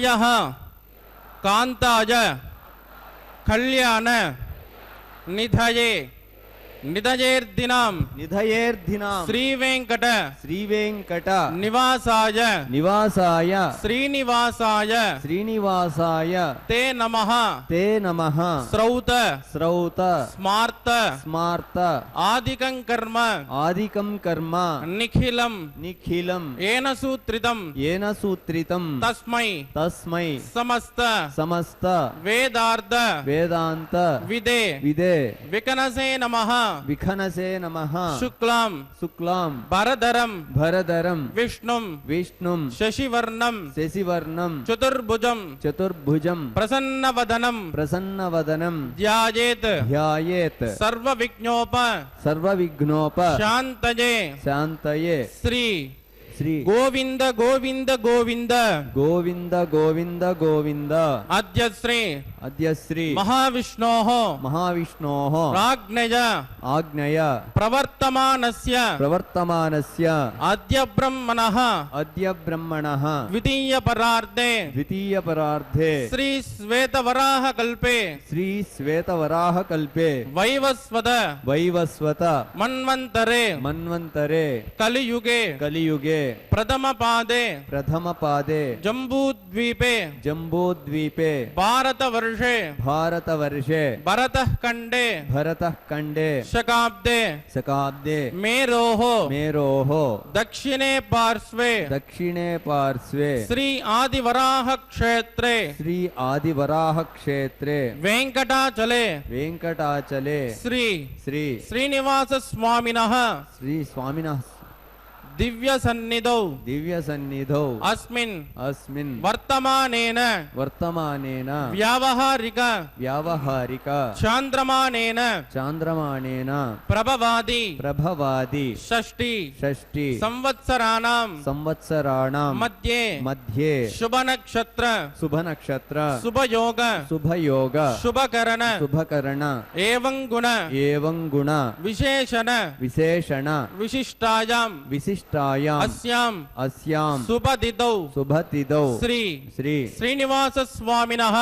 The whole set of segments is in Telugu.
శ్రియః కాంతాయ కళ్యాణ నిధయే నిధయేర్దినాం శ్రీవేంకట నివాసాయ శ్రీనివాసాయ తే నమః శ్రౌత స్మార్త ఆదికం కర్మ నిఖిలం ఏన సూత్రితం తస్మై సమస్త వేదాంత విదే వికనసే నమః శుక్లాం భరధరం విష్ణుం శశివర్ణం చతుర్భుజం ప్రసన్నవదనం ధ్యాయేత్ సర్వవిఘ్నోప శాంతయే శ్రీ గోవింద అద్య శ్రీ మహావిష్ణోః ఆజ్ఞయ ప్రవర్తమానస్య అద్య బ్రహ్మణః ద్వితీయ పరార్ధే శ్రీ శ్వేతవరాహ కల్పే వైవస్వత మన్వంతరే కలియుగే ప్రథమ పాదే జంబూద్వీపే భారతవర్షే భరతః ఖండే శకాబ్దే మేరోః దక్షిణే పార్శ్వే శ్రీ ఆదివరాహ క్షేత్రే వెంకటాచలే శ్రీ శ్రీనివాస స్వామినః దివ్య సన్నిధౌ అస్మిన్ వర్తమానేన వ్యావహారిక చాంద్రమానేన ప్రభవాది షష్ఠి సంవత్సరాణం మధ్యే శుభ నక్షత్ర శుభయోగ శుభకరణ ఏవం గుణ విశేషణ విశిష్టాయాం అస్యాం శుభతిథౌ శ్రీ శ్రీనివాస స్వామినః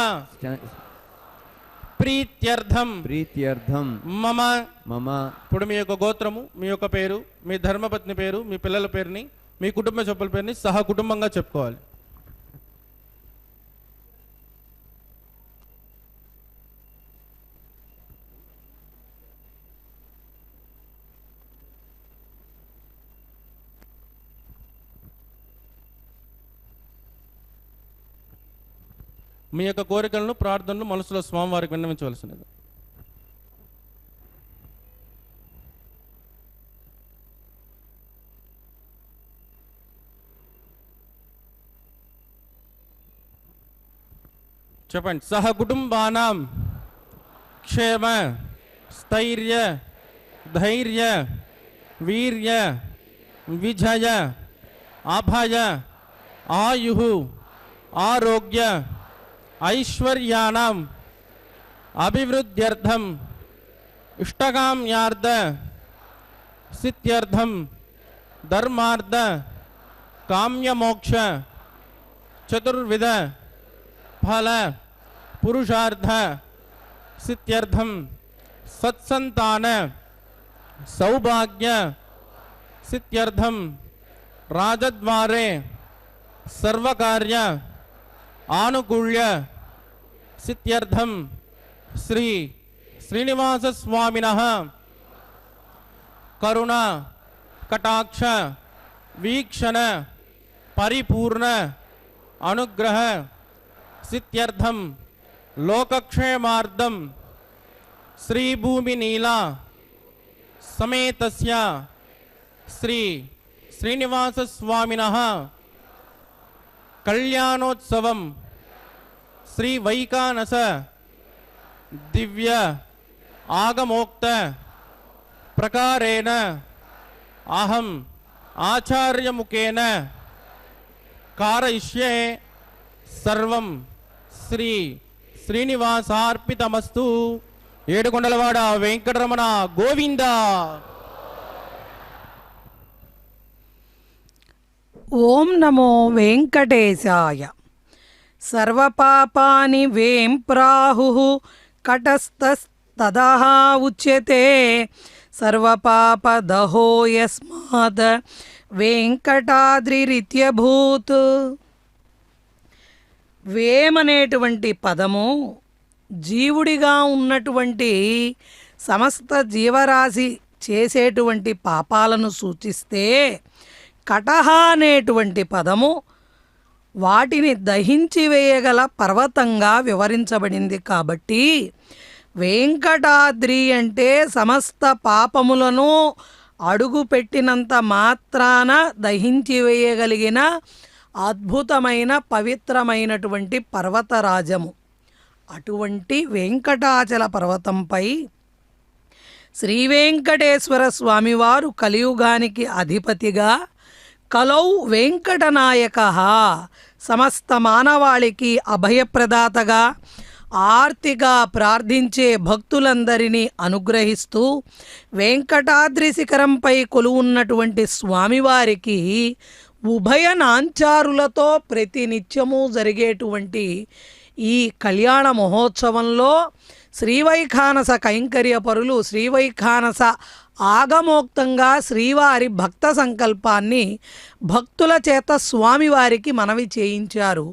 ప్రీత్యర్థం మమ ఇప్పుడు మీ యొక్క గోత్రము, మీ యొక్క పేరు, మీ ధర్మపత్ని పేరు, మీ పిల్లల పేరుని, మీ కుటుంబ సభ్యుల పేరుని సహ కుటుంబంగా చెప్పుకోవాలి. మీ యొక్క కోరికలను, ప్రార్థనలు మనసులో స్వామివారికి విన్నవించవలసినది. చెప్పండి. సహ కుటుంబానాం క్షేమ స్థైర్య ధైర్య వీర్య విజయ అభయ ఆయు ఆరోగ్య ఐశ్వర్యానాం అభివృద్ధ్యర్థం ఇష్టకామ్యార్థ సిద్ధ్యర్థం ధర్మార్థ కామ్యమోక్ష చతుర్విధ ఫల పురుషార్థ సిద్ధ్యర్థం సత్సంతాన సౌభాగ్య సిద్ధ్యర్థం రాజద్వారే సర్వకార్య ఆనుకూల్య సిద్ధ్యర్థం శ్రీ శ్రీనివాస స్వామినః కరుణ కటాక్ష వీక్షణ పరిపూర్ణ అనుగ్రహ సిద్ధ్యర్థం లోకక్షేమార్థం శ్రీభూమి నీలా సమేతస్య శ్రీ శ్రీనివాస స్వామినః కళ్యాణోత్సవం శ్రీ వైకానస దివ్య ఆగమోక్త ప్రకారేణ అహం ఆచార్యముఖేన కారయిష్యే సర్వం శ్రీ శ్రీనివాసార్పితమస్తు. ఏడుకొండలవాడ వెంకటరమణ గోవింద. ఓం నమో వెంకటేశాయ. సర్వపాపాని వేం ప్రాహుః కటస్థస్తదః ఉచ్యతే సర్వపాపదహో యస్మాద్ వెంకటాద్రిరిత్యభూత్. వేమనేటువంటి పదము జీవుడిగా ఉన్నటువంటి సమస్త జీవరాశి చేసేటువంటి పాపాలను సూచిస్తే, కటహ అనేటువంటి పదము వాటిని దహించి వేయగల పర్వతంగా వివరించబడింది. కాబట్టి వెంకటాద్రి అంటే సమస్త పాపములను అడుగు పెట్టినంత మాత్రాన దహించి వేయగలిగిన అద్భుతమైన పవిత్రమైనటువంటి పర్వతరాజము. అటువంటి వెంకటాచల పర్వతంపై శ్రీ వెంకటేశ్వర స్వామివారు కలియుగానికి అధిపతిగా, కలౌ వెంకటనాయక సమస్త మానవాళికి అభయప్రదాతగా, ఆర్తిగా ప్రార్థించే భక్తులందరినీ అనుగ్రహిస్తూ వెంకటాద్రి శిఖరంపై కొలువున్నటువంటి స్వామివారికి ఉభయ నాంచారులతో ప్రతినిత్యము జరిగేటువంటి ఈ కళ్యాణ మహోత్సవంలో శ్రీవైఖానస కైంకర్య పరులు శ్రీవైఖానస ఆగమోక్తంగా శ్రీవారి భక్త సంకల్పాన్ని భక్తుల చేత స్వామివారికి మనవి చేయించారు.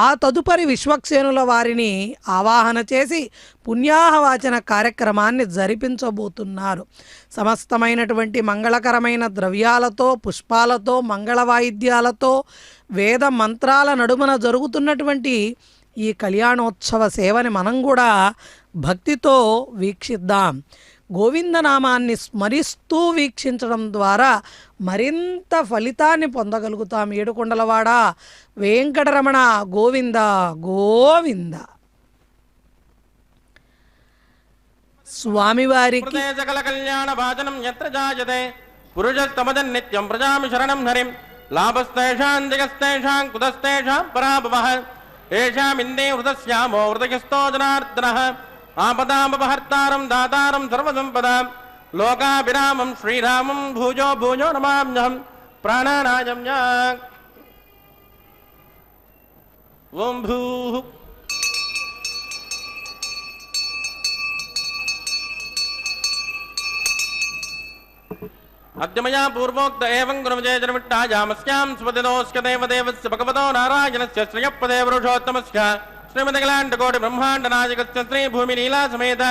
ఆ తదుపరి విశ్వక్సేనుల వారిని ఆవాహన చేసి పుణ్యాహవాచన కార్యక్రమాన్ని జరిపించబోతున్నారు. సమస్తమైనటువంటి మంగళకరమైన ద్రవ్యాలతో, పుష్పాలతో, మంగళ వాయిద్యాలతో, వేద మంత్రాల నడుమన జరుగుతున్నటువంటి ఈ కళ్యాణోత్సవ సేవని మనం కూడా భక్తితో వీక్షిద్దాం. గోవిందనామాన్ని స్మరిస్తూ వీక్షించడం ద్వారా మరింత ఫలితాన్ని పొందగలుగుతాం. ఏడుకొండలవాడ వెంకటరమణ గోవింద గోవింద. స్వామివారికి సకల కళ్యాణ భాజనం యత్ర జాయతే పురుషస్తమదన్ నిత్యం ప్రజామి శరణం హరిం లాభస్తేషాం దిగస్తేషాం కుతస్తేషాం పరాభవః ఏషామిందే హృదస్యామో హృదయస్థో జనార్దనః ఆపదామపహర్తారం దాతారం సర్వసంపదాం లోకాభిరామం శ్రీరామం భూజో భూజో నమామ్యహం ప్రాణానాయమ్య. ఓం భూః అద్యమయా పూర్వోక్త ఏవం గుణవిజయజనమిట్టాయామస్యాం స్వదిదోస్య దేవదేవస్య భగవతో నారాయణస్య శ్రియపదే పురుషోత్తమస్య శ్రీమదగలాండకోటి బ్రహ్మాండ నాయకస్య శ్రీ భూమిలీలా సమేత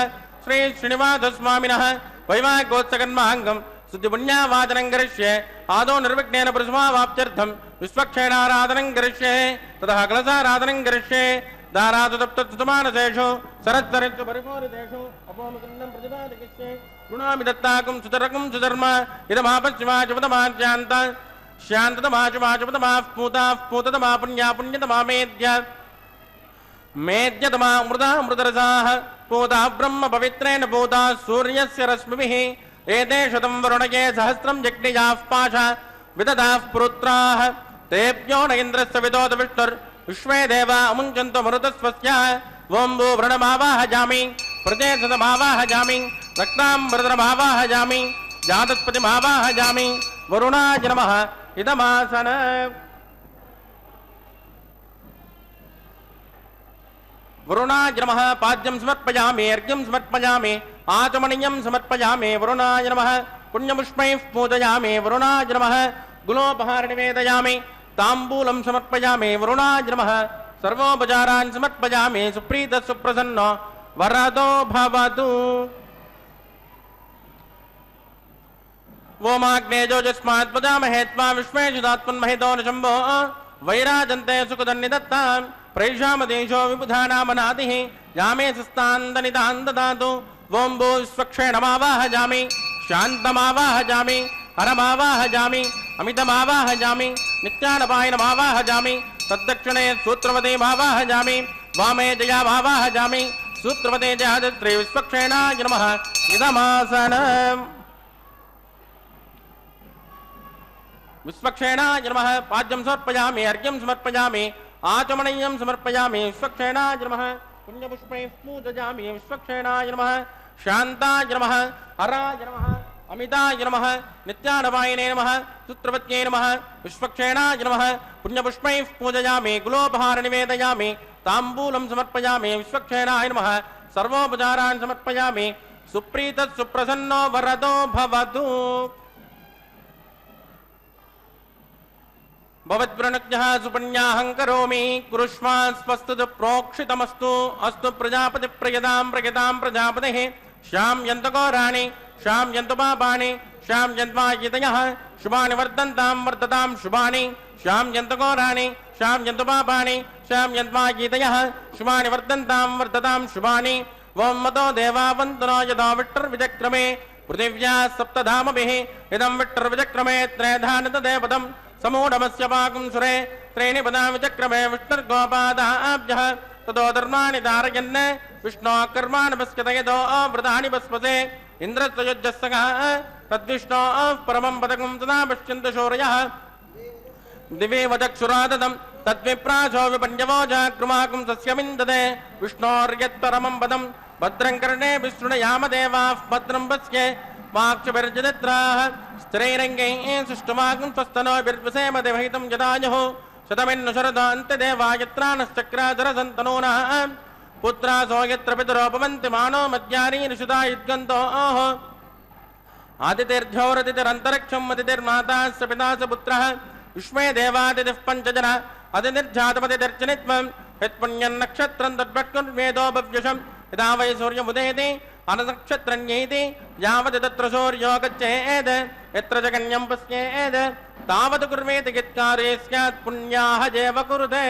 శ్రీ శ్రీనివాస స్వామినః వైవాహికోత్సకన్మాంగం శుద్ధిపుణ్యావాచనం కరిష్యే ఆదో నిర్విఘ్నేన పురుషమావాప్త్యర్థం విశ్వక్షేణారాధనం కరిష్యే తతః కలశారాధనం కరిష్యే దారాదు తప్తమానసేషు సరస్సరిత్తు పరిపూరితేషు అపోముకుండం ప్రతిపాదికిష్యే గుణామి దత్తాకం సుతరకం సుధర్మ ఇదమాపశ్చిమాచపదమాచాంత శాంతతమాచుమాచపదమాపూతాపూతమా పుణ్యా పుణ్యతమా మేద్య మేద్యతమా మృదా మృదరసాః పూతా బ్రహ్మ పవిత్రేణ పూతా సూర్యస్య రశ్మిభిః ఏతే శతం వరుణగే సహస్రం జగ్నియాః పాశ విదదాః పురుత్రాః తేభ్యో న ఇంద్రస్య విదోత విష్ణుర్ విశ్వే దేవా అముంచంతు మరుతస్వస్య. ఓం భూ వ్రణమావాహజామి ప్రజేశతమావాహజామి రక్తాంబరధరమావాహజామి జాతస్పతిమావాహజామి వరుణాయ నమః ఇదమాసన. వరుణాయ నమః పాద్యం సమర్పయామి అర్ఘ్యం సమర్పయామి ఆచమనీయం సమర్పయామి వరుణాయ నమః పుణ్యపుష్పైః పూజయామి వరుణాయ నమః గులోపహార నివేదయామి తాంబూలం సమర్పయామి వరుణాయ నమః సర్వోపచారాన్ సమర్పయామి సుప్రీత సుప్రసన్నో వరదో భవతు. ఓమాగ్నేజోజస్మాత్మజామహే త్వా విశ్వేషుదాత్మన్మహితో శంభో వైరాజంతే సుఖదన్నిదత్తాం ప్రైషామదేశో విబుధానామనాదిః యామే సుస్తాందనిదాన్ దదాతు. ఓం భూ స్వక్షేణమావాహజామి శాంతమావాహజామి హరమావాహజామి అమితమావాహజామి నిత్యానపాయనమావాహజామి తద్దక్షిణే సూత్రవతీమావాహజామి వామే జయామావాహజామి సూత్రవతే జయాదిత్రే విశ్వక్షేణాయ నమః ఇదమాసనం. విశ్వక్షేణాయ నమః పాద్యం సమర్పయామి అర్ఘ్యం సమర్పయామి ఆచమనీయం సమర్పయామి విశ్వక్షేణాయ నమః పుణ్యపుష్పైః పూజయామి విశ్వక్షేణాయ నమః శాంతాయ నమః హరాయ నమః అమితాయ నమః నిత్యానపాయనే నమః सूत्रवत्यै नमः विश्वक्षेणाय नमः पुण्यपुष्पैः पूजयामि गुलोपहार निवेदयामि ताम्बूलं समर्पयामि विश्वक्षेणाय नमः सर्वोपचारान् समर्पयामि सुप्रीतः सुप्रसन्नो वरदो भवतु भवद्वृणज्ञः सुपुण्याहं करोमि कुरुष्वास्वस्तु प्रोक्षितमस्तु अस्तु प्रजापति प्रयदां प्रजापतिः श्याम्यन्तु घोराणि श्याम्यन्तु पापानि श्याम्यन्त्वायितयः शुभानि वर्धन्तां वर्धतां शुभानि श्याम्यन्तु घोराणि श्याम्यन्तु पापानि श्याम्यन्त्वायितयः शुभानि वर्धन्तां वर्धतां शुभानि वं मतो देवावन्तनो यदा विट्टर्विचक्रमे पृथिव्या सप्तधामभिः इदं विट्टर्विचक्रमे त्रयधानतदेवतं समूढमस्य पाकं सुरे त्रीणि पदाविचक्रमे विष्णुर्गोपादाभ्यः ततो धर्माणि धारयन् विष्णोः कर्माणि पश्यत यतो व्रतानि पस्पसे इन्द्रस्तयुज्जस्सगः तद्विष्णोः परमं पदकं तदा पश्यन्तु शौर्यः दिवे वचक्षुरादतं तद्विप्रासो विपन्यवो जाकृमाकं सस्यमिन्दते विष्णोर्यत्परमं पदं भद्रं कर्णे विष्णुयाम देवाः भद्रं पश्ये वाक्षभिर्जदित्राः स्त्रीरङ्गैः सुष्ठुमाकं स्वस्तनो बिर्वसेम देवहितं यदायुः शतमिन्नु शरदो अन्त्यदेवायत्रानश्चक्राधरसन्तनूनः पुत्रासो यत्र पितरोपवन्ति मानो मद्यानी ऋषुदा युद्गन्तोः आदितिर्झोरतिरन्तरिक्षम् अतिथिर्मातास्य पितास्य पुत्रः युष्मे देवादितिः पञ्चजनः अतिथिर्जातमतिर्चनित्वम् यत्पुण्यन्नक्षत्रं तद्वट्कुर्वेदो भव्यशम् यदा वै सूर्यमुदेति अननक्षत्रन्येति यावत् तत्र सूर्यो गच्छेत् यत्र जगन्यं पश्येत् तावत् कुर्वेत् यत्कार्ये स्यात् पुण्याः जेव कुरुते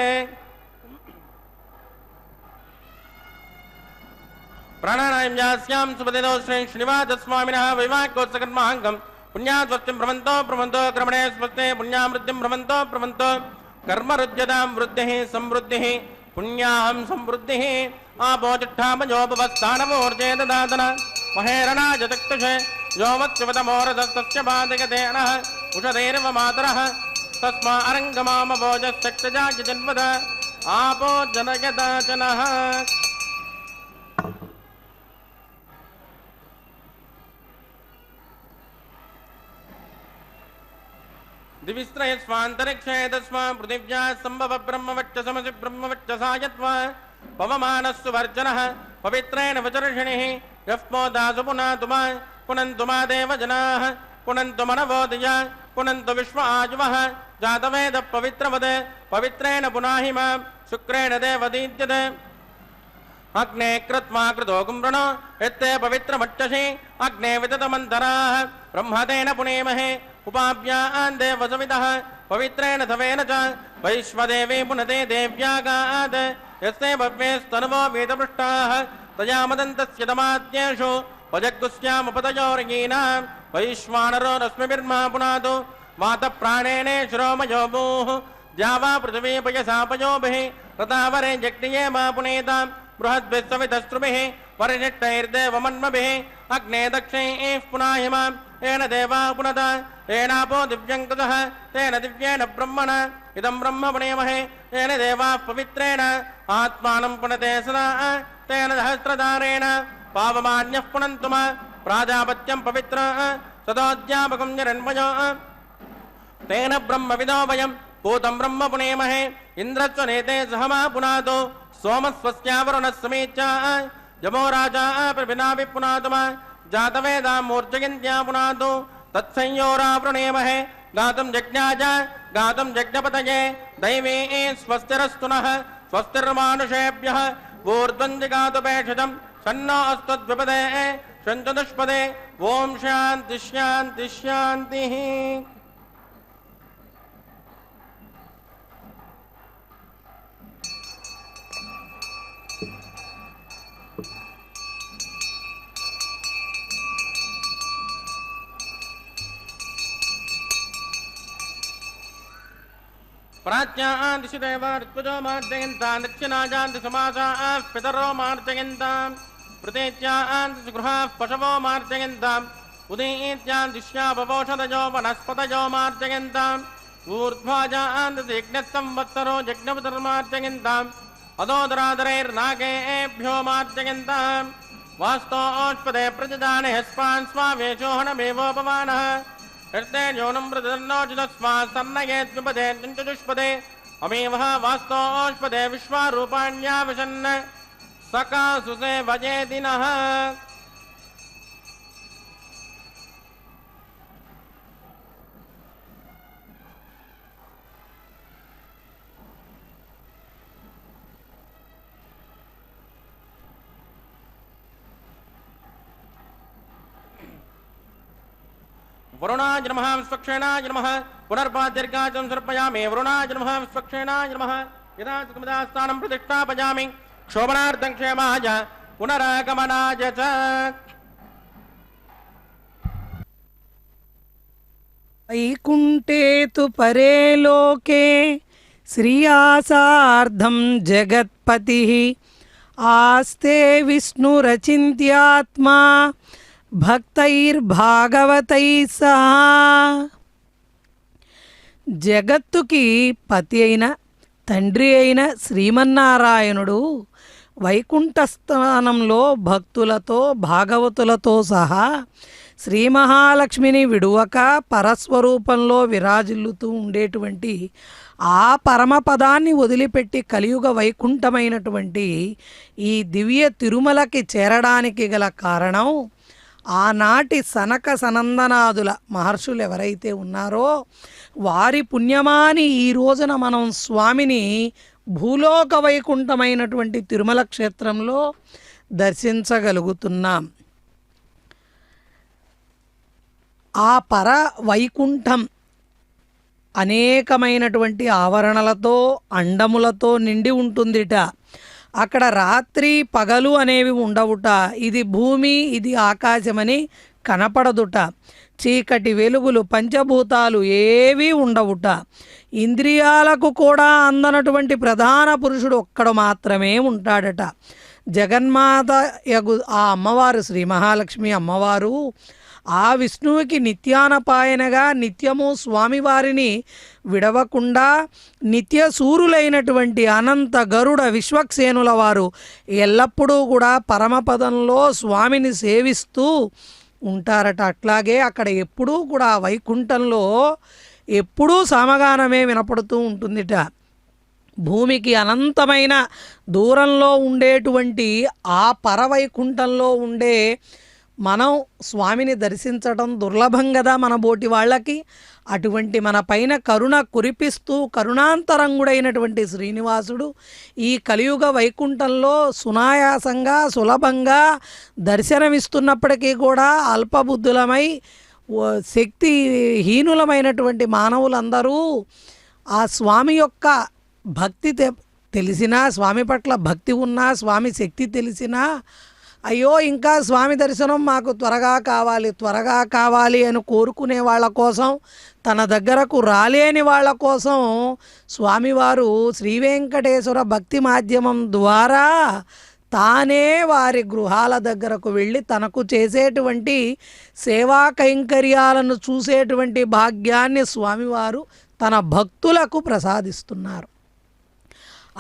प्राणायाम्यास्यां सुपतितो श्रीनिवासस्वामिनः वैवाहिकोत्सकर्माङ्गम् पुण्याद्वस्तिं भ्रमन्तो क्रमणे स्वस्ते पुण्यामृद्धिं भ्रमन्तो कर्मरुद्यतां वृद्धिः समृद्धिः पुण्याहं समृद्धिः आपोजिष्ठामजोपवस्थानवोर्जे ददातन महेरणाय चक्षुषे योमत्युपतमोरदस्तस्य पादगतेनः उषधैर्व मातरः तस्मा अरङ्गमामभोजशक्तजाय जन्मद आपो जनयदाचनः दिविस्त्रय स्वान्तरिक्षे तस्मा पृथिव्या सम्भव ब्रह्मवक्षसमसि ब्रह्मवक्षसायत्वा पवमानस्सु वर्जनः पवित्रेण वचर्षिणिः यः पोदासु पुनातुमा पुनन्तु मा देवजनाः पुनन्तु मनवोदय पुनन्तु विश्व आयुवः जातवेदः पवित्रवद पवित्रेण पुनाहि मां शुक्रेण देवदीद्यते अग्ने कृत्वा कृतो कुम्भृणो यत्ते पवित्रमक्षसि अग्ने विततमन्तराः ब्रह्मतेन पुनेमहे उपाभ्यान् देवसवितः पवित्रेण सवेन च वैश्वदेवी पुनते देव्यागात् यस्ते भव्यस्तनुवो वेदपृष्टाः तया मदन्तस्य दमाद्येषु वजग्गुस्यामुपतयोर्गीनां वैश्वानरो रश्मिभिर्मा पुनातु वातप्राणेन श्रोमयो भूः द्यावा पृथिवी पयसापयोभिः रतावरे जग्निये मा पुनेतां बृहद्भिः सवितस्त्रुभिः परिनिष्टैर्देवमन्मभिः अग्ने दक्षैः पुनाहिमां येन देवा पुनत येनापो दिव्यङ्कृतः तेन दिव्येन ब्रह्मण इदं ब्रह्म पुनेमहे येन देवाः पवित्रेण आत्मानं पुनते सदा तेन सहस्रधारेण पावमान्यः पुनन्तु मा प्राजापत्यं पवित्रः सदोऽध्यापकं निरन्मयो तेन ब्रह्मविदो वयं भूतं ब्रह्म पुनेमहे इन्द्रस्वनेते सह मा पुनातो सोमस्वस्यावरुणः समीच्या यमो राजा प्रभिनाभिः पुनातु मा जातवेदां मूर्जयन्त्या पुनातु तत्संयोरावृणेमहे गातुं यज्ञाय गातुं यज्ञपतये दैवे स्वस्तिरस्तु नः स्वस्तिर्मानुषेभ्यः ऊर्ध्वञ्जिगातुपेक्षजं सन्नो अस्तद्विपदे शन्तुदुष्पदे ॐ शान्ति शान्ति शान्तिः प्राच्यान् दिशिदेवा ऋत्वजो मार्जयन्तान् दक्षिणायान् दिशमासाः पितरो मार्जयन्ताम् प्रतीच्यान् दिशगृहाः पशवो मार्जयन्ताम् उदीत्यान् दिश्यापवोषधयो वनस्पतयो मार्जयन्ताम् ऊर्ध्वाजान् दिशयज्ञसंवत्सरो यज्ञपतिर्मार्जयन्ताम् अदोदरादरैर्नागेभ्यो मार्जयन्ताम् वास्तोष्पदे प्रजजाने हस्पान् स्वावेशोहणमेवोपमानः యోనం ప్రదన్నోజస్మాన్నయేత్యుపదే చతుష్పదే అమేవ వాస్తోష్పదే విశ్వరూపాణ్యావశన్ సకాసుసే వజేదినః. वरुणाय नमः विश्वक्षेणाय नमः पुनर्पाद्यर्घाचं समर्पयामि. वरुणाय नमः विश्वक्षेणाय नमः यदा तमदास्थानं प्रतिष्ठापयामि क्षोभनार्थं क्षेमाय पुनरागमनाय च. వైకుంఠే తు పరే లోకే శ్రియాసార్ధం జగత్పతిః ఆస్తే విష్ణురచింత్యాత్మా భక్తైర్భాగవతైః సహా. జగత్తుకి పతి అయిన తండ్రి అయిన శ్రీమన్నారాయణుడు వైకుంఠస్థానంలో భక్తులతో భాగవతులతో సహా శ్రీ మహాలక్ష్మిని విడువక పరస్వరూపంలో విరాజిల్లుతూ ఉండేటువంటి ఆ పరమపదాన్ని వదిలిపెట్టి కలియుగ వైకుంఠమైనటువంటి ఈ దివ్య తిరుమలకి చేరడానికి గల కారణం ఆనాటి సనక సనందనాదుల మహర్షులు ఎవరైతే ఉన్నారో వారి పుణ్యమాని ఈ రోజున మనం స్వామిని భూలోక వైకుంఠమైనటువంటి తిరుమల క్షేత్రంలో దర్శించగలుగుతున్నాం. ఆ పర వైకుంఠం అనేకమైనటువంటి ఆవరణలతో అండములతో నిండి ఉంటుందిట. అక్కడ రాత్రి పగలు అనేవి ఉండవుట. ఇది భూమి ఇది ఆకాశమని కనపడదుట. చీకటి వెలుగులు పంచభూతాలు ఏవీ ఉండవుట. ఇంద్రియాలకు కూడా అందనటువంటి ప్రధాన పురుషుడు ఒక్కడు మాత్రమే ఉంటాడట. జగన్మాత యగు ఆ అమ్మవారు శ్రీ మహాలక్ష్మి అమ్మవారు ఆ విష్ణువుకి నిత్యానపాయనగా నిత్యము స్వామివారిని విడవకుండా నిత్య సూరులైనటువంటి అనంత గరుడ విశ్వక్సేనుల వారు ఎల్లప్పుడూ కూడా పరమపదంలో స్వామిని సేవిస్తూ ఉంటారట. అట్లాగే అక్కడ ఎప్పుడూ కూడా వైకుంఠంలో ఎప్పుడూ సామగానమే వినపడుతూ ఉంటుందిట. భూమికి అనంతమైన దూరంలో ఉండేటువంటి ఆ పరవైకుంఠంలో ఉండే మనం స్వామిని దర్శించడం దుర్లభం కదా మన బోటి వాళ్ళకి. అటువంటి మన పైన కరుణ కురిపిస్తూ కరుణాంతరంగుడైనటువంటి శ్రీనివాసుడు ఈ కలియుగ వైకుంఠంలో సునాయాసంగా సులభంగా దర్శనమిస్తున్నప్పటికీ కూడా అల్పబుద్ధులమై శక్తిహీనులమైనటువంటి మానవులందరూ ఆ స్వామి యొక్క భక్తి తెలిసినా, స్వామి పట్ల భక్తి ఉన్నా, స్వామి శక్తి తెలిసినా అయ్యో ఇంకా స్వామి దర్శనం మాకు త్వరగా కావాలి అని కోరుకునే వాళ్ళ కోసం, తన దగ్గరకు రాలేని వాళ్ళ కోసం స్వామివారు శ్రీ వెంకటేశ్వర భక్తి మాధ్యమం ద్వారా తానే వారి గృహాల దగ్గరకు వెళ్ళి తనకు చేసేటువంటి సేవా కైంకర్యాలను చూసేటువంటి భాగ్యాన్ని స్వామివారు తన భక్తులకు ప్రసాదిస్తున్నారు.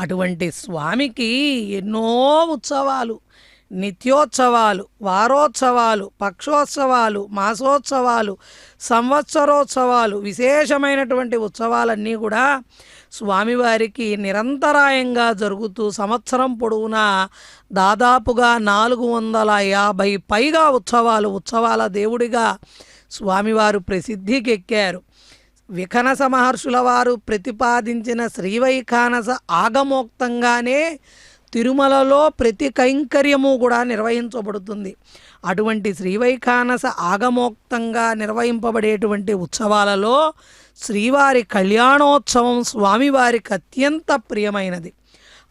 అటువంటి స్వామికి ఎన్నో ఉత్సవాలు, నిత్యోత్సవాలు, వారోత్సవాలు, పక్షోత్సవాలు, మాసోత్సవాలు, సంవత్సరోత్సవాలు, విశేషమైనటువంటి ఉత్సవాలన్నీ కూడా స్వామివారికి నిరంతరాయంగా జరుగుతూ సంవత్సరం పొడవునా దాదాపుగా 450 పైగా ఉత్సవాల దేవుడిగా స్వామివారు ప్రసిద్ధికెక్కారు. విఖనస మహర్షుల వారు ప్రతిపాదించిన శ్రీవైఖానస ఆగమోక్తంగానే తిరుమలలో ప్రతి కైంకర్యము కూడా నిర్వహించబడుతుంది. అటువంటి శ్రీవైఖానస ఆగమోక్తంగా నిర్వహింపబడేటువంటి ఉత్సవాలలో శ్రీవారి కళ్యాణోత్సవం స్వామివారికి అత్యంత ప్రియమైనది.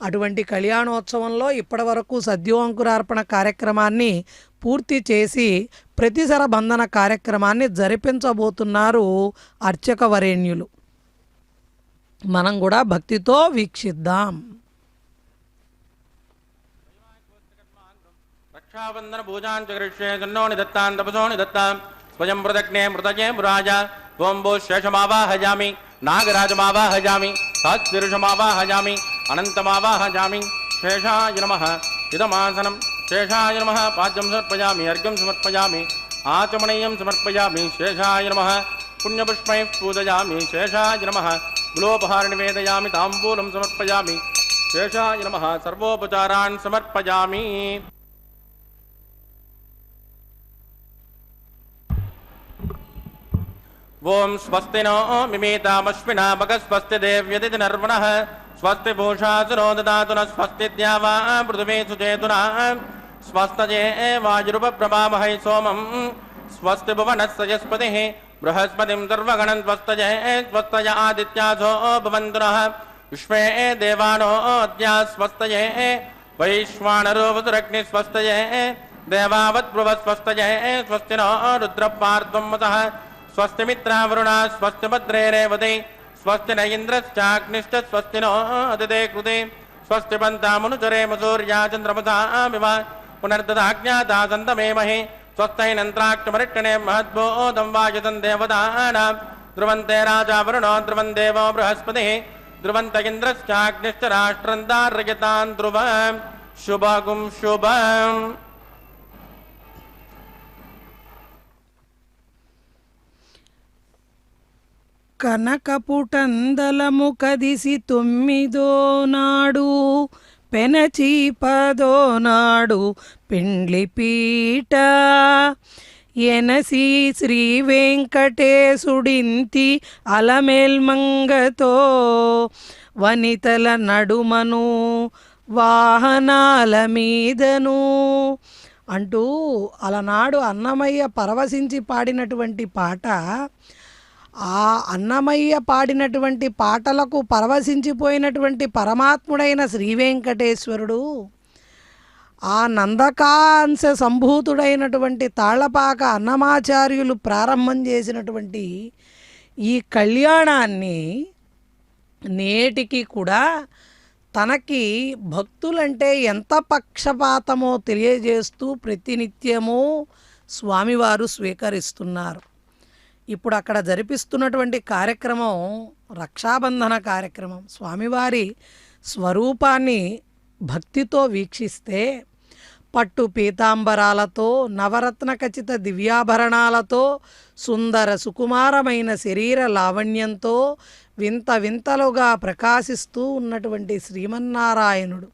అటువంటి కళ్యాణోత్సవంలో ఇప్పటివరకు సద్యోంకురార్పణ కార్యక్రమాన్ని పూర్తి చేసి ప్రతిసర బంధన కార్యక్రమాన్ని జరిపించబోతున్నారు అర్చక వరేణ్యులు. మనం కూడా భక్తితో వీక్షిద్దాం. రక్షాబంధన పూజాంచ కరిష్యే తన్నో నిదత్తాం తపసో నిదత్తాం స్వయం మృదగ్నే మృతజే మురాజ ఓం భూ శేషమావాహజామి నాగరాజమావాహజామి సాత్పురుషమావాహజామి అనంతమావాహజామి శేషాయ నమః ఇదమాసనం శేషాయ నమః పాద్యం సమర్పయామి అర్ఘ్యం సమర్పయామి ఆచమనీయం సమర్పయామి శేషాయ నమః पुण्यपुष्पैः पूजयामि शेषाय नमः गुलोपहार निवेदयामि ताम्बूलं समर्पयामि शेषाय नमः सर्वोपचारान् समर्पयामि ओम स्वस्ति नो मिमीतामश्विना मगस्वस्ति देव्यदिति नर्वणः स्वस्ति भूषासुरो ददातु न स्वस्ति द्यावा पृथिवी सुचेतुना स्वस्तये वायुरुपप्रभामहै सोमं स्वस्ति भुवनस्य यस्पतिः बृहस्पतिं सर्वगणं स्वस्तये स्वस्तय आदित्यासो भवन्तु नः विश्वे देवानो अद्या स्वस्तये वैश्वानरो वसुरग्नि स्वस्तये देवावद्भ्रुवस्वस्तये स्वस्ति नो रुद्रपार्ध्वं वसः स्वस्ति मित्रावरुणा स्वस्ति भद्रे रेवते स्वस्ति न इन्द्रश्चाग्निश्च स्वस्ति नो अदिते कृते स्वस्ति पन्तामनुचरे सूर्या चन्द्रमसामिव पुनर्ददाज्ञादासन्तमेमहि स्वस्तैनन्त्राक्षमरिक्षणे महद्बोधं वायुतं देवतानां ध्रुवन्ते राजा वरुणो ध्रुवं देवो बृहस्पतिः ध्रुवन्त इन्द्रश्चाग्निश्च राष्ट्रं धारयतां ध्रुवं शुभगुं शुभम् కనకపుటందలము కదిసి 9దో నాడు పెనచి 10దో నాడు పిండ్లిపీట ఎనసి శ్రీ వెంకటేశుడింతి అలమేల్మంగతో వనితల నడుమను వాహనాల మీదను అంటూ అలనాడు అన్నమయ్య పరవశించి పాడినటువంటి పాట. ఆ అన్నమయ్య పాడినటువంటి పాటలకు పరవశించిపోయినటువంటి పరమాత్ముడైన శ్రీ వెంకటేశ్వరుడు ఆ నందకాంశ సంభూతుడైనటువంటి తాళ్లపాక అన్నమాచార్యులు ప్రారంభం చేసినటువంటి ఈ కళ్యాణాన్ని నేటికి కూడా తనకి భక్తులంటే ఎంత పక్షపాతమో తెలియజేస్తూ ప్రతినిత్యము స్వామివారు స్వీకరిస్తున్నారు. ఇప్పుడు అక్కడ జరిపిస్తున్నటువంటి కార్యక్రమం రక్షాబంధన కార్యక్రమం. స్వామివారి స్వరూపాన్ని భక్తితో వీక్షిస్తే పట్టు పీతాంబరాలతో నవరత్న ఖచిత దివ్యాభరణాలతో సుందర సుకుమారమైన శరీర లావణ్యంతో వింత వింతలుగా ప్రకాశిస్తూ ఉన్నటువంటి శ్రీమన్నారాయణుడు.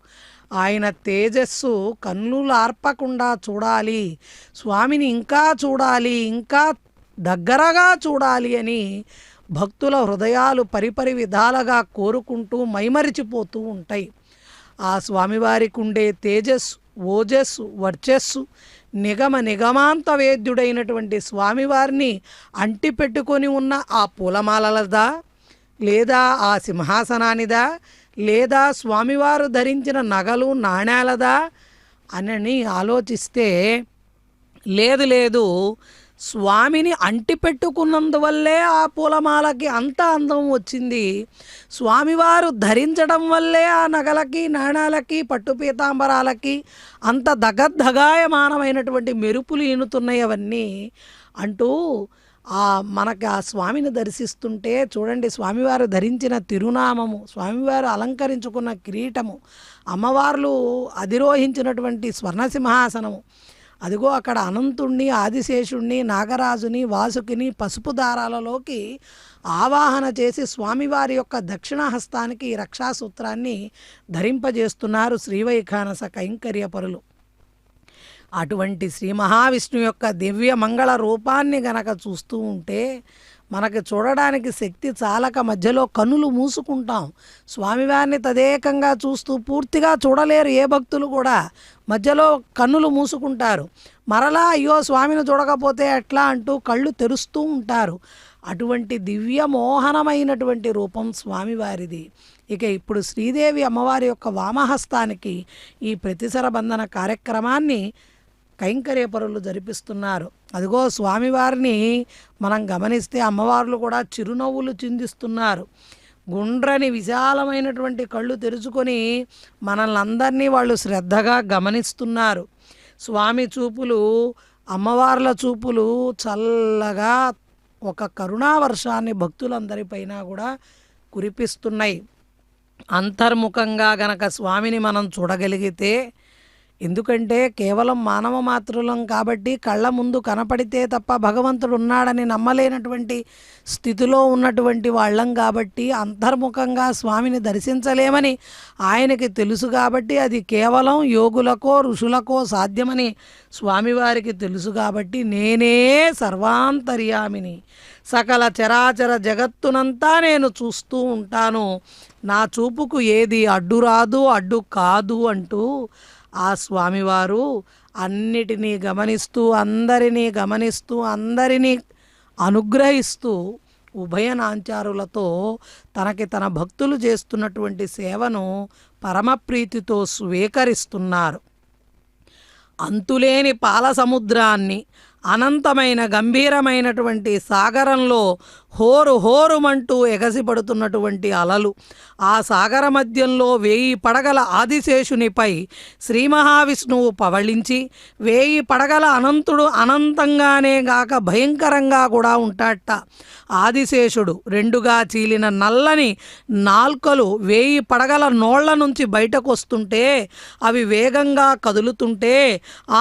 ఆయన తేజస్సు కన్నులార్పకుండా చూడాలి, స్వామిని ఇంకా చూడాలి, ఇంకా దగ్గరగా చూడాలి అని భక్తుల హృదయాలు పరిపరి విధాలుగా కోరుకుంటూ మైమరిచిపోతూ ఉంటాయి. ఆ స్వామివారికి ఉండే తేజస్సు, ఓజస్సు, వర్చస్సు నిగమ నిగమాంత వేద్యుడైనటువంటి స్వామివారిని అంటిపెట్టుకొని ఉన్న ఆ పూలమాలలదా, లేదా ఆ సింహాసనానిదా, లేదా స్వామివారు ధరించిన నగలు నాణ్యాలదా అని ఆలోచిస్తే లేదు లేదు, స్వామిని అంటిపెట్టుకున్నందువల్లే ఆ పూలమాలకి అంత అందం వచ్చింది. స్వామివారు ధరించడం వల్లే ఆ నగలకి నాణాలకి పట్టు పీతాంబరాలకి అంత దగద్ధగాయమానమైనటువంటి మెరుపులు ఈనుతున్నాయి అవన్నీ అంటూ మనకి ఆ స్వామిని దర్శిస్తుంటే చూడండి, స్వామివారు ధరించిన తిరునామము, స్వామివారు అలంకరించుకున్న కిరీటము, అమ్మవార్లు అధిరోహించినటువంటి స్వర్ణసింహాసనము, అదిగో అక్కడ అనంతుణ్ణి, ఆదిశేషుణ్ణి, నాగరాజుని, వాసుకిని పసుపు దారాలలోకి ఆవాహన చేసి స్వామివారి యొక్క దక్షిణహస్తానికి ఈ రక్షాసూత్రాన్ని ధరింపజేస్తున్నారు శ్రీవైఖానస కైంకర్యపరులు. అటువంటి శ్రీ మహావిష్ణువు యొక్క దివ్య మంగళ రూపాన్ని గనక చూస్తూ ఉంటే మనకి చూడడానికి శక్తి చాలక మధ్యలో కన్నులు మూసుకుంటాం. స్వామివారిని తదేకంగా చూస్తూ పూర్తిగా చూడలేరు ఏ భక్తులు కూడా, మధ్యలో కన్నులు మూసుకుంటారు. మరలా అయ్యో స్వామిని చూడకపోతే ఎట్లా అంటూ కళ్ళు తెరుస్తూ ఉంటారు. అటువంటి దివ్య మోహనమైనటువంటి రూపం స్వామివారిది. ఇక ఇప్పుడు శ్రీదేవి అమ్మవారి యొక్క వామహస్తానికి ఈ ప్రతిసర బంధన కార్యక్రమాన్ని కైంకర్యపరులు జరిపిస్తున్నారు. అదిగో స్వామివారిని మనం గమనిస్తే అమ్మవార్లు కూడా చిరునవ్వులు చిందిస్తున్నారు. గుండ్రని విశాలమైనటువంటి కళ్ళు తెరుచుకొని మనల్ని అందరినీ వాళ్ళు శ్రద్ధగా గమనిస్తున్నారు. స్వామి చూపులు, అమ్మవార్ల చూపులు చల్లగా ఒక కరుణావర్షాన్ని భక్తులందరిపైన కూడా కురిపిస్తున్నాయి. అంతర్ముఖంగా గనక స్వామిని మనం చూడగలిగితే ఎందుకంటే కేవలం మానవ మాతృలం కాబట్టి కళ్ళ ముందు కనపడితే తప్ప భగవంతుడు ఉన్నాడని నమ్మలేనటువంటి స్థితిలో ఉన్నటువంటి వాళ్ళం కాబట్టి అంతర్ముఖంగా స్వామిని దర్శించలేమని ఆయనకి తెలుసు కాబట్టి అది కేవలం యోగులకో ఋషులకో సాధ్యమని స్వామివారికి తెలుసు కాబట్టి నేనే సర్వాంతర్యామిని, సకల చరాచర జగత్తునంతా నేను చూస్తూ ఉంటాను, నా చూపుకు ఏది అడ్డు రాదు అడ్డు కాదు అంటూ ఆ స్వామివారు అన్నిటినీ గమనిస్తూ అందరినీ అనుగ్రహిస్తూ ఉభయనాంచారులతో తన భక్తులు చేస్తున్నటువంటి సేవను పరమప్రీతితో స్వీకరిస్తున్నారు. అంతులేని పాల సముద్రాన్ని, అనంతమైన గంభీరమైనటువంటి సాగరంలో హోరుమంటూ ఎగసిపడుతున్నటువంటి అలలు, ఆ సాగర మధ్యంలో 1000 పడగల ఆదిశేషునిపై శ్రీ మహావిష్ణువు పవళించి 1000 పడగల అనంతుడు అనంతంగానే గాక భయంకరంగా కూడా ఉంటాడట. ఆదిశేషుడు 2గా చీలిన నల్లని నాల్కలు 1000 పడగల నోళ్ల నుంచి బయటకు వస్తుంటే అవి వేగంగా కదులుతుంటే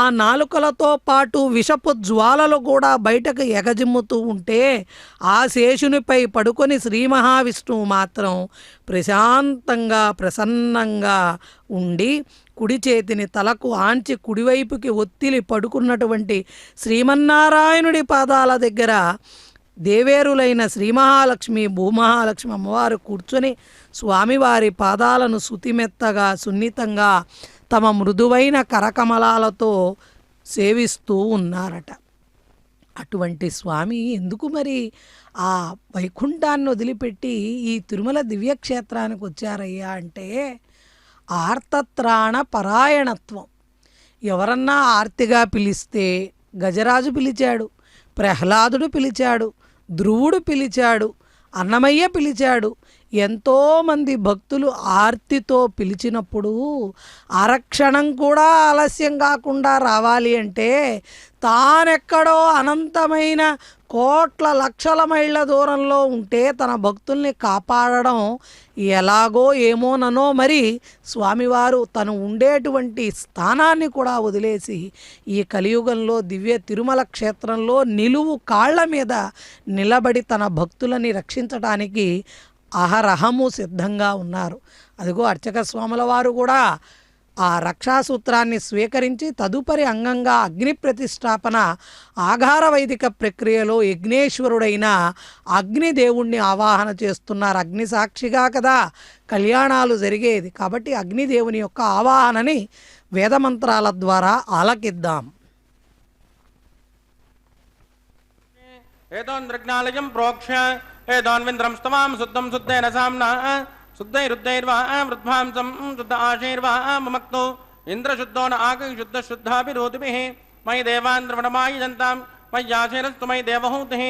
ఆ నాలుకలతో పాటు విషపు జ్వాలలు కూడా బయటకు ఎగజిమ్ముతూ ఉంటే ఆ శేషునిపై పడుకొని శ్రీ మహావిష్ణువు మాత్రం ప్రశాంతంగా ప్రసన్నంగా ఉండి కుడి చేతిని తలకు ఆంచి కుడివైపుకి ఒత్తిలి పడుకున్నటువంటి శ్రీమన్నారాయణుడి పాదాల దగ్గర దేవేరులైన శ్రీ మహాలక్ష్మి భూమహాలక్ష్మి అమ్మవారు కూర్చొని స్వామివారి పాదాలను శుతిమెత్తగా సున్నితంగా తమ మృదువైన కరకమలాలతో సేవిస్తూ ఉన్నారట. అటువంటి స్వామి ఎందుకు మరి ఆ వైకుంఠాన్ని వదిలిపెట్టి ఈ తిరుమల దివ్యక్షేత్రానికి వచ్చారయ్యా అంటే ఆర్తత్రాణ పరాయణత్వం. ఎవరన్నా ఆర్తిగా పిలిస్తే గజరాజు పిలిచాడు, ప్రహ్లాదుడు పిలిచాడు, ధ్రువుడు పిలిచాడు, అన్నమయ్య పిలిచాడు. ఎంతోమంది భక్తులు ఆర్తితో పిలిచినప్పుడు అరక్షణం కూడా ఆలస్యం కాకుండా రావాలి అంటే తానెక్కడో అనంతమైన కోట్ల లక్షల మైళ్ళ దూరంలో ఉంటే తన భక్తుల్ని కాపాడడం ఎలాగో ఏమోననో మరి స్వామివారు తను ఉండేటువంటి స్థానాన్ని కూడా వదిలేసి ఈ కలియుగంలో దివ్య తిరుమల క్షేత్రంలో నిలువు కాళ్ల మీద నిలబడి తన భక్తులని రక్షించడానికి అహరహము సిద్ధంగా ఉన్నారు. అదిగో అర్చక స్వాముల వారు కూడా ఆ రక్షాసూత్రాన్ని స్వీకరించి తదుపరి అంగంగా అగ్ని ప్రతిష్టాపన ఆఘార వైదిక ప్రక్రియలో యజ్ఞేశ్వరుడైన అగ్నిదేవుణ్ణి ఆవాహన చేస్తున్నారు. అగ్ని సాక్షిగా కదా కళ్యాణాలు జరిగేది కాబట్టి అగ్నిదేవుని యొక్క ఆవాహనని వేదమంత్రాల ద్వారా ఆలకిద్దాం. ఏదోంద్రజ్ఞాలయం ప్రోక్ష ఏదోన్వింద్రం స్తవాం శుద్ధం శుద్ధేన సామ్నా శుద్ధైరుద్ధైర్వా వృద్ధ్వాంసం శుద్ధ ఆశైర్వా మమక్తో ఇంద్రశుద్ధో న ఆకం శుద్ధ శుద్ధాభిరోధిభిః మయి దేవాంద్రవణమాయి జంతాం మయ్యాశైరస్తు మయి దేవహూతిః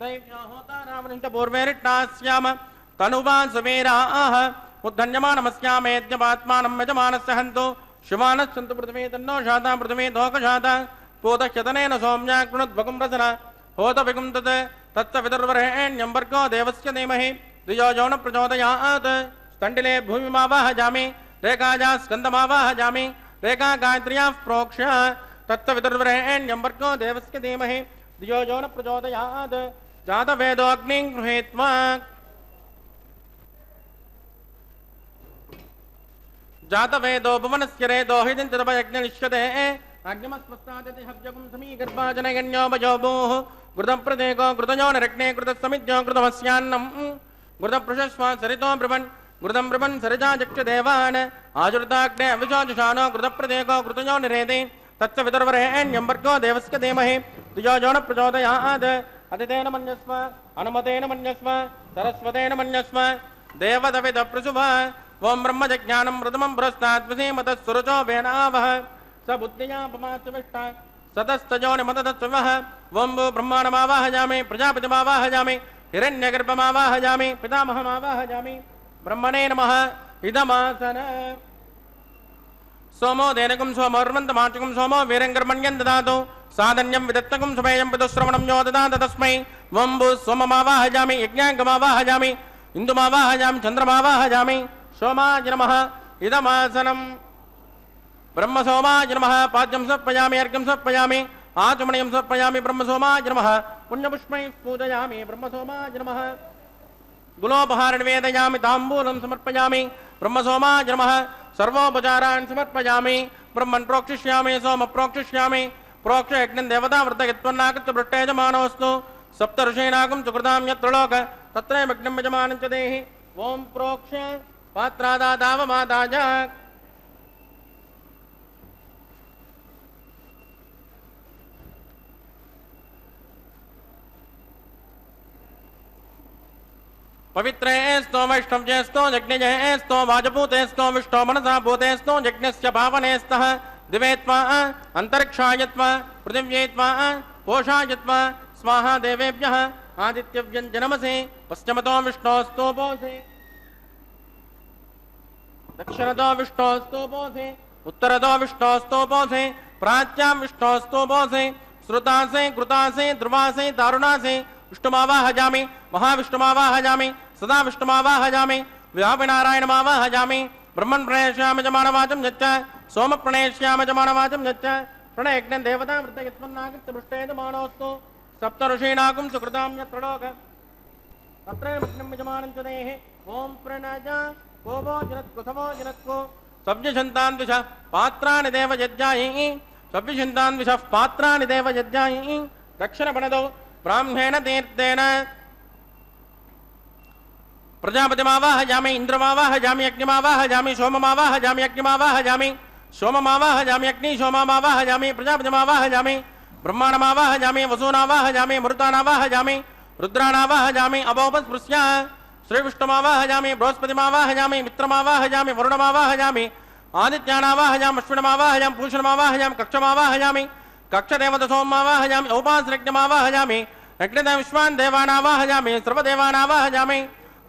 దైవ్యాహోతారామనించ పూర్వేరిట్టాస్యామ తనువాసవేరాః ఉద్ధన్యమానమస్యామేద్యపాత్మానం యజమానస్య హంతు శివానస్సంతు పృథివీ తన్నో శాతా పృథివీ తోకశాత పూతక్షతనేన సౌమ్యా కృణుద్భగం రసన హోత విగుం తత్ తత్త విదుర్వరేణ్యం భర్గో దేవస్య ధీమహి ధియో యో న ప్రచోదయాత్ స్థండిలే భూమిమావాహజామి రేఖాజా స్కందమావాహజామి రేఖా గాయత్ర్యాః ప్రోక్ష్య తత్త విదుర్వరేణ్యం భర్గో దేవస్య ధీమహి ధియో యో న ప్రచోదయాత్ జాతవేదోగ్నిం గృహీత్వా జాతవేదో భువనస్య రేదో హిదంత తపయజ్ఞనిష్యతే అగ్నిమస్మస్తాదతి హవ్యగుం సమీగర్భాజనగణ్యో భజోభూః ఘృతప్రదేకో ఘృతజో నరగ్నే ఘృతసమిజ్ఞో ఘృతమస్యాన్నం ఘృతపృషస్వ సరితో బ్రువన్ ఘృతం బ్రువన్ సరిజాజక్ష దేవాన్ ఆజుర్దాగ్నే అవిజోజుషానో ఘృతప్రదేకో ఘృతజో నిరేదే తత్స విదుర్వరేణ్యం భర్గో దేవస్య ధీమహి ధియో యో న ప్రచోదయాత్ అతిథేన మన్యస్వ అనుమతేన మన్యస్వ సరస్వతేన మన్యస్వ దేవదవిద ప్రసుభ ఓం బ్రహ్మజ్ఞానం మృతమం పురస్తాద్విధీమత సురచో వేనావహ స బుద్ధియా పమాచవిష్ట సతస్తజో నిమతత్వః ఓం బ్రహ్మాణమావాహజామి ప్రజాపతిమావాహజామి హిరణ్యగర్భమావాహజామి పితామహమావాహజామి బ్రహ్మణే నమః ఇదమాసన సోమో దేనకం సోమోర్వంతమాచకం సోమో వీరంగర్మణ్యం దదాతు సాధన్యం విదత్తకం సుమేయం పితుశ్రవణం యో దదాత తస్మై ఓం సోమమావాహజామి యజ్ఞాంగమావాహజామి ఇందుమావాహజామి చంద్రమావాహజామి సోమాయ నమః ఇదమాసనం ब्रह्मसोमाय नमः पाद्यं समर्पयामि अर्घ्यं समर्पयामि आचमनीयं समर्पयामि ब्रह्मसोमाय नमः पुण्यपुष्पैः पूजयामि ब्रह्मसोमाय नमः गुलोपहारं निवेदयामि ताम्बूलं समर्पयामि ब्रह्मसोमाय नमः सर्वोपचारान् समर्पयामि ब्रह्मन् प्रोक्षिष्यामि सोम प्रोक्षिष्यामि प्रोक्ष यज्ञं देवता वृद्धयत्वन्नाकृत्य पृष्ठेजमानोऽस्तु सप्त ऋषीणागं सुकृतां यत्र लोक तत्रैवग्नं यजमानं च देहि ॐ प्रोक्ष पात्रादादावमादाय पवित्रे स्तो वैष्णव्ये स्तो यज्ञये स्तो वाजपूते स्तो विष्णो मनसा भूते स्तो यज्ञस्य पावने स्तः दिवे त्वा अंतरिक्षाय त्वा पृथिव्यै त्वा पोषाय त्वा स्वाहा देवेभ्यः आदित्यव्यञ्जनमसे पश्चिमतो विष्णोस्तोपोसे दक्षिणतो विष्णोस्तोपोसे उत्तरतो विष्णोस्तोपोसे प्राच्यां विष्णोस्तोपोसे श्रुतासे कृतासे ध्रुवासे दारुणासे विष्णुमावाहयामि महाविष्णुमावाहयामि सदा विष्णुमावाहयामि व्यापिनारायणमावाहयामि ब्रह्मन् प्रणेष्यामि च मानवाचं यच्च सोम प्रणेष्यामि च मानवाचं यच्च प्रणयज्ञं देवता वृद्धयत्वन्नाकृत्य पृष्ठेजमानोऽस्तु सप्त ऋषीणागं सुकृतां यत्र लोक तत्रैवग्नं यजमानं च देहि ॐ प्रणज कोवो जनत्कुसवो जनत्को सव्यशन्तान् दिशः पात्राणि देव यज्ञायि सव्यशन्तान् दिशः पात्राणि देव यज्ञायि दक्षिणपणदौ ब्राह्मेण तीर्थेन प्रजापतिमावाहयामि इंद्रमावाहयामि अग्निमावाहयामि सोममावाहयामि अग्निमावाहयामि सोममावाहयामि अग्नि सोममावाहयामि प्रजापतिमावाहयामि ब्रह्माणमावाहयामि वसूनावाहयामि मरुतानावाहयामि रुद्राणावाहयामि अवोपस्पृश्य श्रीविष्णुमावाहयामि बृहस्पतिमावाहयामि मित्रमावाहयामि वरुणमावाहयामि आदित्यानावाहयामि अश्विनमावाहयामि पूषणमावाहयामि कक्षमावाहयामि कक्षदेवतसोमावाहयामि औपासनज्ञमावाहयामि यज्ञ विश्वान् देवानावाहयामि सर्वदेवानावाहयामि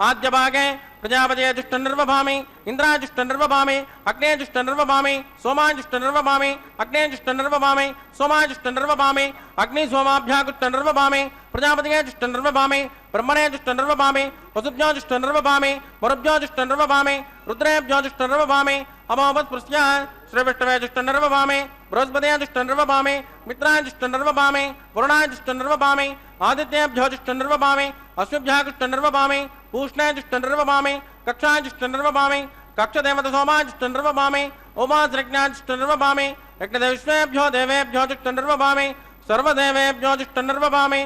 आद्यभागे प्रजापतिजुष्टनिर्वभामि इन्द्राजुष्टनिर्वभामि अग्नेजुष्टनिर्वभामि सोमाजुष्टनिर्वभामि अग्नेजुष्टनिर्वभामि सोमाजुष्टनिर्वभामि अग्निसोमाभ्यागुष्टनिर्वभामि प्रजापतिजुष्टनिर्वभामि ब्रह्मणेजुष्टनिर्वभामि वसुभ्योजुष्टनिर्वभामि वरुभ्योजुष्टनिर्वभामि रुद्रेभ्योजुष्टनिर्वभामि अमोपस्पृश्य श्रीविष्णवेजुष्टनिर्वभामि बृहस्पतिजुष्टनिर्वभामि मित्राजुष्टनिर्वभामि वरुणाजुष्टनिर्वभामि आदित्येभ्योजुष्टनिर्वभामि अश्विभ्यागुष्टनिर्वभामि पूष्णेजुष्टनिर्वभामि कक्षाजुष्टनिर्वभामि कक्षदेवतसोमाजुष्टनिर्वभामि उमासृज्ञाजुष्टनिर्वभामि यज्ञदेवेभ्यो देवेभ्योजुष्टनिर्वभामि सर्वदेवेभ्योजुष्टनिर्वभामि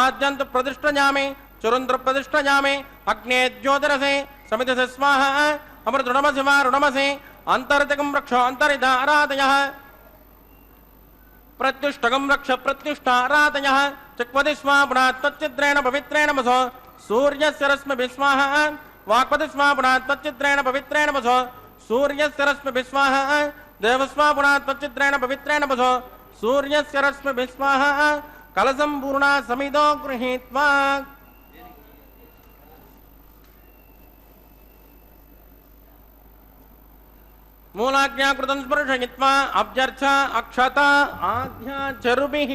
आद्यन्तु प्रतिष्ठयामि चुरुन्द्र प्रतिष्ठयामि अग्ने ज्योतिरसे समितसे स्वाहा अमृतृणमसि वा ऋणमसि अन्तर्तिकं रक्ष अन्तरिता आराधयः प्रत्युष्टकं रक्ष प्रत्युष्टाराधयः चक्वति स्वा पुनात् तच्चिद्रेण पवित्रेण वसो सूर्यस्य रश्मिभिः स्वाहा वाक्पति स्वा पुनात् तच्चिद्रेण पवित्रेण वसो सूर्यस्य रश्मिभिः स्वाहा देवस्वा पुनात् तच्चिद्रेण पवित्रेण वसो सूर्यस्य रश्मिभिः स्वाहा कलशं पूर्णा समितो गृहीत्वा मूलाज्ञाकृतं स्पर्शयित्वा अभ्यर्थ अक्षता आध्याचरुभिः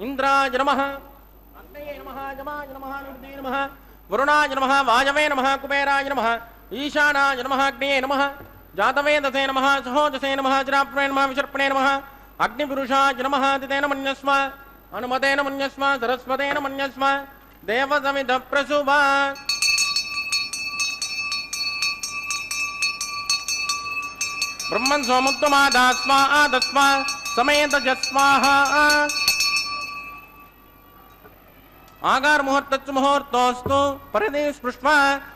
इंद्राय नमः अग्नये नमः यमाय नमः निरुद्धाय नमः वरुणाय नमः वायवे नमः कुबेराय नमः ईशानाय नमः अग्नये नमः जातवेदसे नमः सहोजसे नमः चिराप्णे नमः विसर्पणे नमः अग्निपुरुषाय नमः दितेन मन्यस्व अनुमतेन मन्यस्व सरस्वतेन मन्यस्व देवसमिध प्रसुभा ब्रह्मन् सोमुत्तमादास्वा आदस्वा समेत जस्वाहा आगार मुहूर्तच्च मुहूर्तोस्तु परिधि स्पृष्ट्वा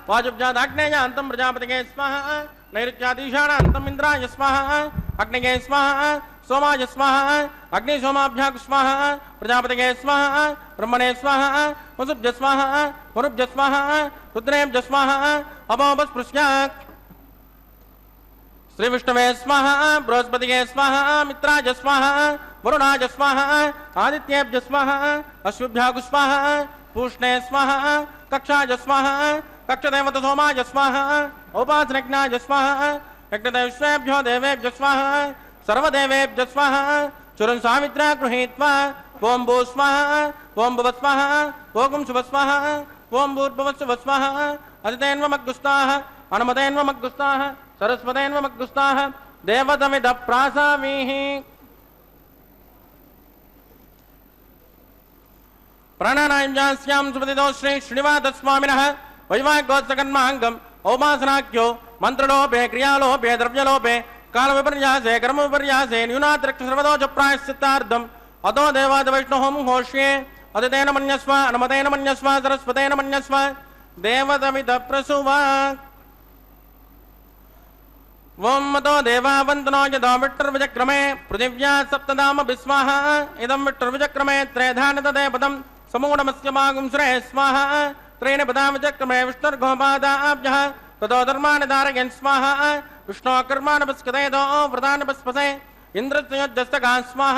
वाजुब्जादाग्नेयान्तं प्रजापतिगे स्वाहा नैऋत्यादीशानान्तं इन्द्राय स्वाहा अग्निगे स्वाहा सोमाय स्वाहा अग्नि सोमाभ्याग स्वाहा प्रजापतिगे स्वाहा ब्रह्मणे स्वाहा वसुभ्य स्वाहा वरुभ्य स्वाहा रुद्रेभ्य स्वाहा अपोपस्पृश्य श्री विष्णवे स्वाहा बृहस्पतिगे स्वाहा मित्राय स्वाहा वरुणाय स्वाहा आदित्येभ्य स्वाहा अश्विभ्याग स्वाहा पूष्णे स्वाहा कक्षाय स्वाहा कक्षदेवत सोमाय स्वाहा उपासनज्ञाय स्वाहा यज्ञदेवेभ्यो देवेभ्य स्वाहा सर्वदेवेभ्य स्वाहा चुरन् सावित्रा गृहीत्वा ओं भू स्वाहा ओं भुव स्वाहा ओं शुभ स्वाहा ओं भूर्भुवः शुभ स्वाहा అదితేన్వమగ్గుస్తాః అనుమతేన్వమగ్గుస్తాః సరస్వతేన్వమగ్గుస్తాః దేవతమిద ప్రాసామీః ప్రాణానాయంజాస్యాం సుపతితో శ్రీ శ్రీనివాసస్వామినః వైవాహికోత్సకన్మాంగం ఔపాసనాఖ్యో మంత్రలోపే క్రియాలోపే ద్రవ్యలోపే కాలవిపర్యాసే కర్మవిపర్యాసే న్యూనాతిరక్ష సర్వదోష ప్రాయశ్చిత్తార్థం అతో దేవాద వైష్ణోహం ఘోష్యే అదితేన మన్యస్వ అనుమతేన మన్యస్వ సరస్వతేన మన్యస్వ దేవతమిద ప్రసువా ఓం మతో దేవావంతనో యదో విష్ణుర్విచక్రమే పృథివ్యా సప్తధామ విస్వాహ ఇదం విష్ణుర్విచక్రమే త్రేధాన తదే పదం సమూఢమస్య మాగుంశ్రే స్వాహ త్రీణి పదాం విచక్రమే విష్ణుర్గోపాదాభ్యః తదో ధర్మాని ధారయన్ స్వాహ విష్ణో కర్మాణి పస్కతేదో వ్రతాని పస్పసే ఇంద్రస్యజ్జస్తకా స్వాహ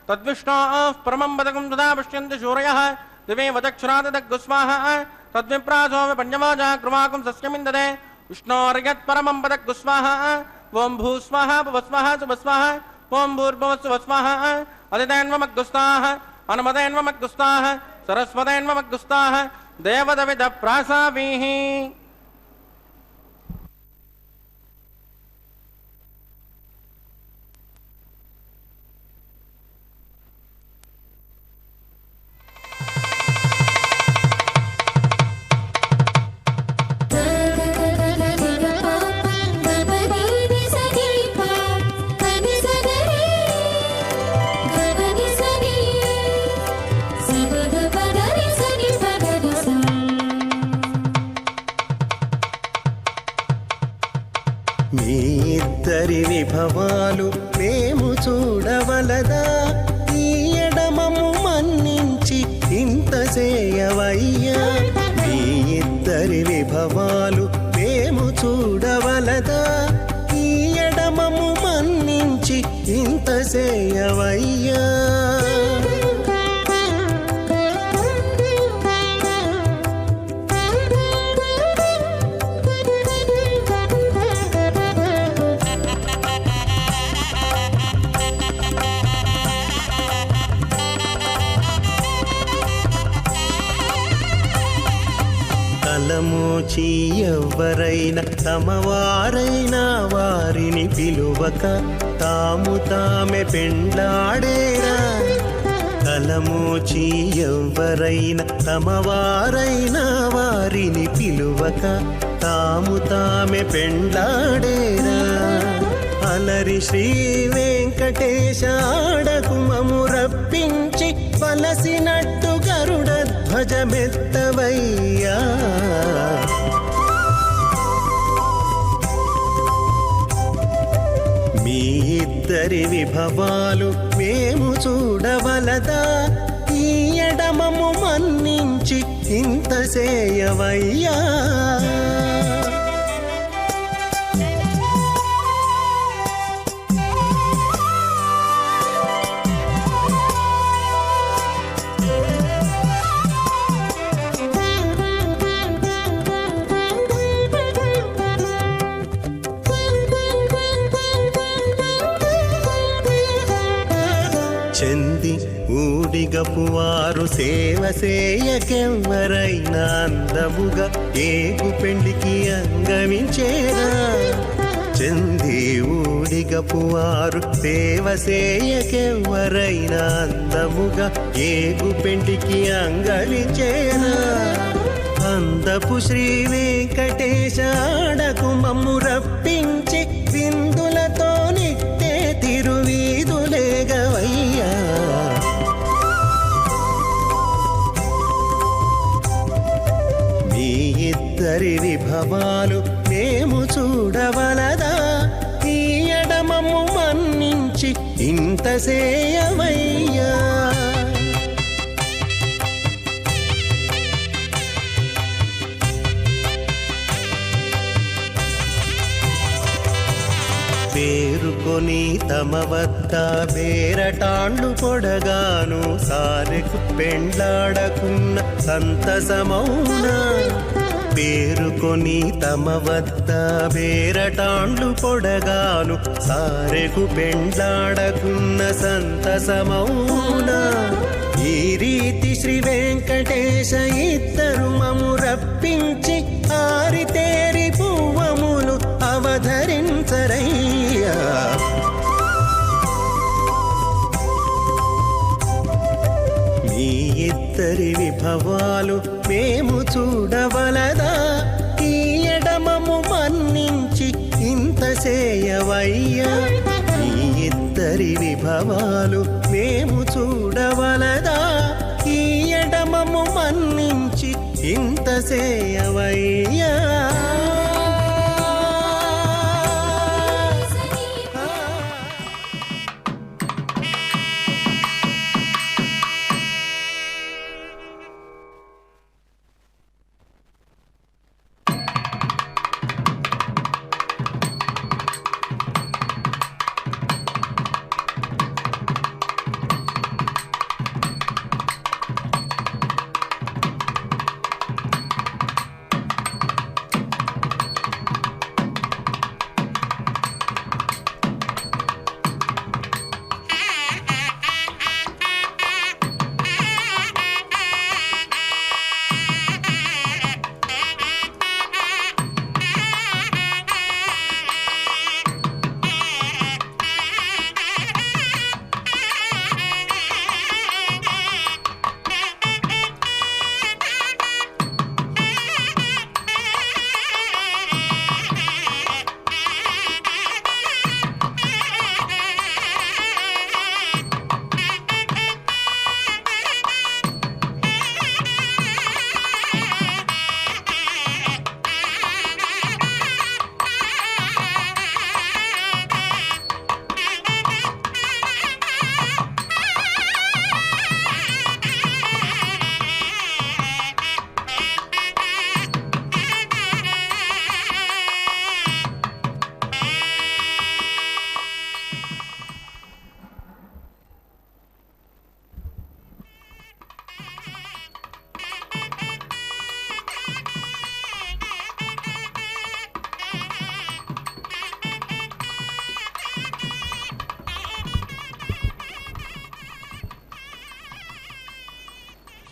తద్విష్ణో పరమం పదకం తదా పశ్యంతి శూరయః దివే వచక్షురాదగ్గు స్వాహ తద్విప్రాసో విపన్యవాజా కృమాకం సస్యమిందదే విష్ణోర్యత్ పరమం పదగ్గు స్వాహ ఓం భూ స్వాహ భువస్వాహ శుభస్వాహ ఓం భూర్భువస్సువస్వాహ అదితేన్వమగ్గుస్తాః అనుమతేన్వమగ్గుస్తాః సరస్వతేన్వమగ్గుస్తాః దేవతవిద ప్రాసామీః మీ ఇద్దరి విభవాలు మేము చూడవలదా ఈ ఎడమము మన్నించి ఇంత చేయవయ్యా మీ ఇద్దరి విభవాలు మేము చూడవలదా ఈ ఎడమము మన్నించి ఇంత చేయవయ్యా తలమోచి ఎవ్వరైనా తమవారైనా వారిని పిలువక తాము తామె పెండ్లాడేరా తలమోచి ఎవ్వరైనా తమవారైనా వారిని పిలువక తాము తామె పెండ్లాడేరా అలరి శ్రీ వెంకటేశ ఆడకుమము రప్పించి వలసినట్టు గరుడ ధ్వజమెత్తవయ్యా మీ ఇద్దరి విభవాలు మేము చూడవలదా ఈ ఎడమము మన్నించి ఇంత చేయవయ్యా చెంది ఊడిగపువారు సేవ సేయకెవ్వరైనా అందముగా ఏగు పెండికి అంగమించేరా చెంది ఊడిగపువారు సేవ సేయకెవ్వరైనా అందముగా ఏగు పెండికి అంగమించేరా అందపు శ్రీ వెంకటేశ ఆడకు మమ్ము రప్పించి విందులతో నిట్టే తిరువీధులేగవయ్యా మీ ఇద్దరి విభవాలు మేము చూడవలదా ఈ ఎడమము మన్నించి ఇంత సేయవయ్యా పేరుకొని తమ వద్ద బేరటాండ్లు పొడగాను సారెకు పెండ్లాడకున్న సంతసమౌనా పేరుకొని తమ వద్ద బేరటాండ్లు పొడగాను సారెకు పెండ్లాడకున్న సంతసమౌనా ఈ రీతి శ్రీ వెంకటేశ ఇద్దరు మము రప్పించి ఆ ఆరితేరి పువ్వములు అవధరించరయ్యా. మీ ఇద్దరి విభవాలు మేము చూడవలదా, ఈ ఎడమము మన్నించి ఇంత చేయవయ్యా. ఈ ఇద్దరి విభవాలు మేము చూడవలదా, ఈ ఎడమము మన్నించి ఇంత చేయవయ్యా.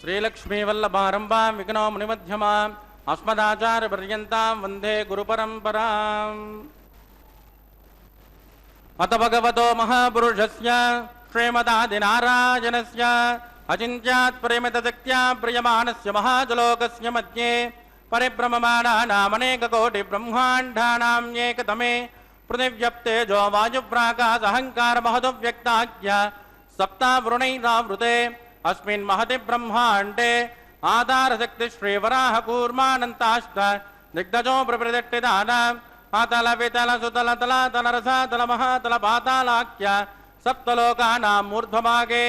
श्रीलक्ष्मीवल्लभारम्भां विघ्नो मुनिमध्यमाम् अस्मदाचार्यपर्यन्तां वन्दे गुरुपरम्पराम्। अत भगवतो महापुरुषस्य श्रीमदादिनारायणस्य अचिन्त्यात् परिमितशक्त्या प्रियमाणस्य महाजलोकस्य मध्ये परिभ्रममाणानामनेककोटिब्रह्माण्डानां एकतमे पृथिव्यप्तेजो वायुप्राकाशहङ्कारमहदव्यक्ताख्य सप्तावृणैरावृते अस्मिन् महति ब्रह्माण्डे आधारशक्ति श्रीवराहकूर्मानन्ताष्ट दिग्गजो प्रप्रतिष्ठितानाम् अतल वितल सुतल तल तलरसातल महातल पातालाख्य सप्तलोकानां मूर्ध्वभागे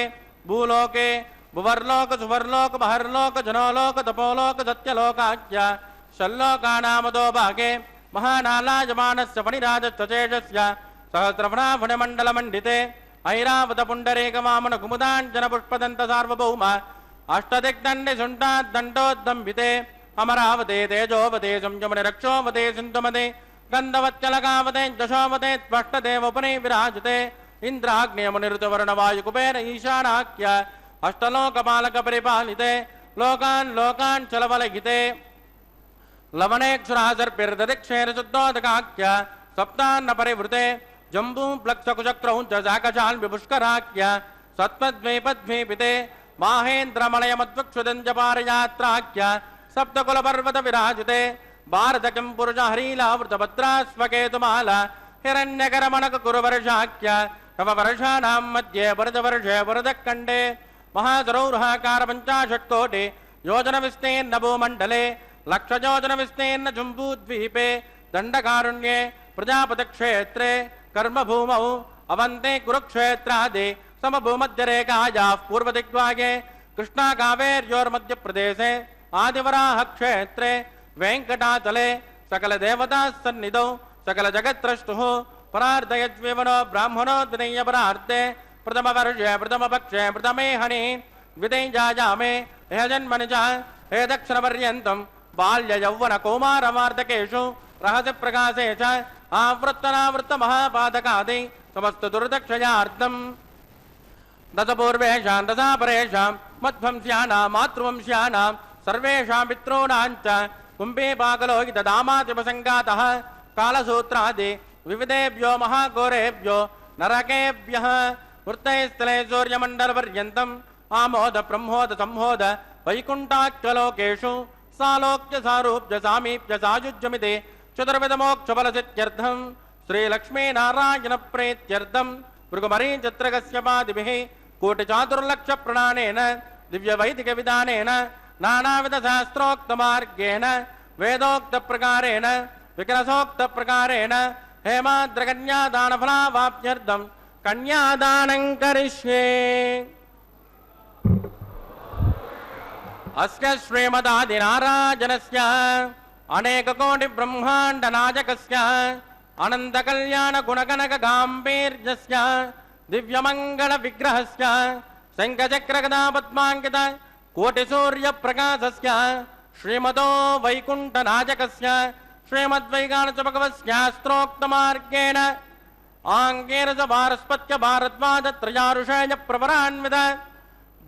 भूलोके भुवर्लोक सुवर्लोक बहर्लोक जनोलोक तपोलोक सत्यलोकाख्य षल्लोकानामदो भागे महानालायमानस्य फणिराजश्चेजस्य सहस्रफणाफणिमण्डलमण्डिते ऐरावत पुण्डरीक वामन कुमुदाञ्जन पुष्पदन्त सार्वभौम अष्टदिग्दण्डि सुण्डाद्दण्डोद्दम्बिते अमरावते तेजोवते संयमने रक्षोवते सिन्धुमते गन्धवच्चलकावते दशोवते त्वष्टदेवोपरि विराजते इन्द्राग्नेयमुनिरुतवर्णवायुकुबेर ईशानाख्य अष्टलोकपालकपरिपालिते लोकान् लोकान् चलवलहिते लवणेक्षुरासर्पिर्ददिक्षेण शुद्धोदकाख्य सप्तान्न परिवृते जम्बू प्लक्षकुचक्रौञ्च जाकशाल्विपुष्कराख्य सत्त्वद्वैपद्वीपिते माहेन्द्रमलयमद्वक्षुदञ्जपारयात्राख्य सप्तकुलपर्वत विराजिते भारतकिं पुरुष हरीलावृतभद्रास्वकेतुमाला हिरण्यकरमणककुरुवर्षाख्य तव वर्षाणां मध्ये वरदवर्षे वरदखण्डे महासरौर्हाकार 50 योजनविस्तीर्ण भूमण्डले लक्षयोजनविस्तीर्ण जम्बूद्वीपे दण्डकारुण्ये प्रजापतिक्षेत्रे कर्मभूमौ अवन्ते कुरुक्षेत्रादि समभूमध्यरेखायाः पूर्वदिग्भागे कृष्णाकावेर्योर्मध्यप्रदेशे आदिवराहक्षेत्रे वेङ्कटाचले सकलदेवतासन्निधौ सकलजगत्त्रष्टुः परार्धयज्विवनो ब्राह्मणो द्वितीयपरार्धे प्रथमवर्षे प्रथमपक्षे प्रथमे हनि द्वितीयायामे ह्य जन्मनि च हे दक्षिणपर्यन्तं बाल्ययौवनकौमारवार्धकेषु रहसि प्रकाशे च आवृत्तनावृत्तमहापादकादि समस्तदुर्दक्षयार्थं दशपूर्वेषां दशापरेषां मध्वंस्यानां मातृवंस्यानां सर्वेषां पितॄणां च कुम्भीपाकलोहित दामातिपसङ्गातः कालसूत्रादि विविधेभ्यो महाघोरेभ्यो नरकेभ्यः वृत्तैस्थले सूर्यमण्डलपर्यन्तम् आमोद ब्रह्मोद संहोद वैकुण्ठाख्यलोकेषु सालोक्य सारूप्य सामीप्य सायुज्यमिति चतुर्विधमोक्षफलसिद्ध्यर्थम् श्रीलक्ष्मीनारायणप्रीत्यर्थम् भृगुमरीचित्रकस्यपादिभिः कोटिचातुर्लक्षप्रणानेन दिव्यवैदिकविधानेन नानाविधशास्त्रोक्तमार्गेण वेदोक्तप्रकारेण विकलसोक्तप्रकारेण हेमाद्रकन्यादानफलावाप्त्यर्थम् कन्यादानं करिष्ये। अस्य श्रीमदादिनारायणस्य अनेककोटिब्रह्माण्डनायकस्य अनन्तकल्याणगुणगणकगाम्भीर्यस्य दिव्यमङ्गलविग्रहस्य शङ्खचक्रगदापद्माङ्कित कोटिसूर्यप्रकाशस्य श्रीमतो वैकुण्ठनायकस्य श्रीमद्वैगानसभगवत्शास्त्रोक्तमार्गेण आङ्गेन च भारस्पत्य भारद्वाजत्रयारुषेय प्रवरान्वित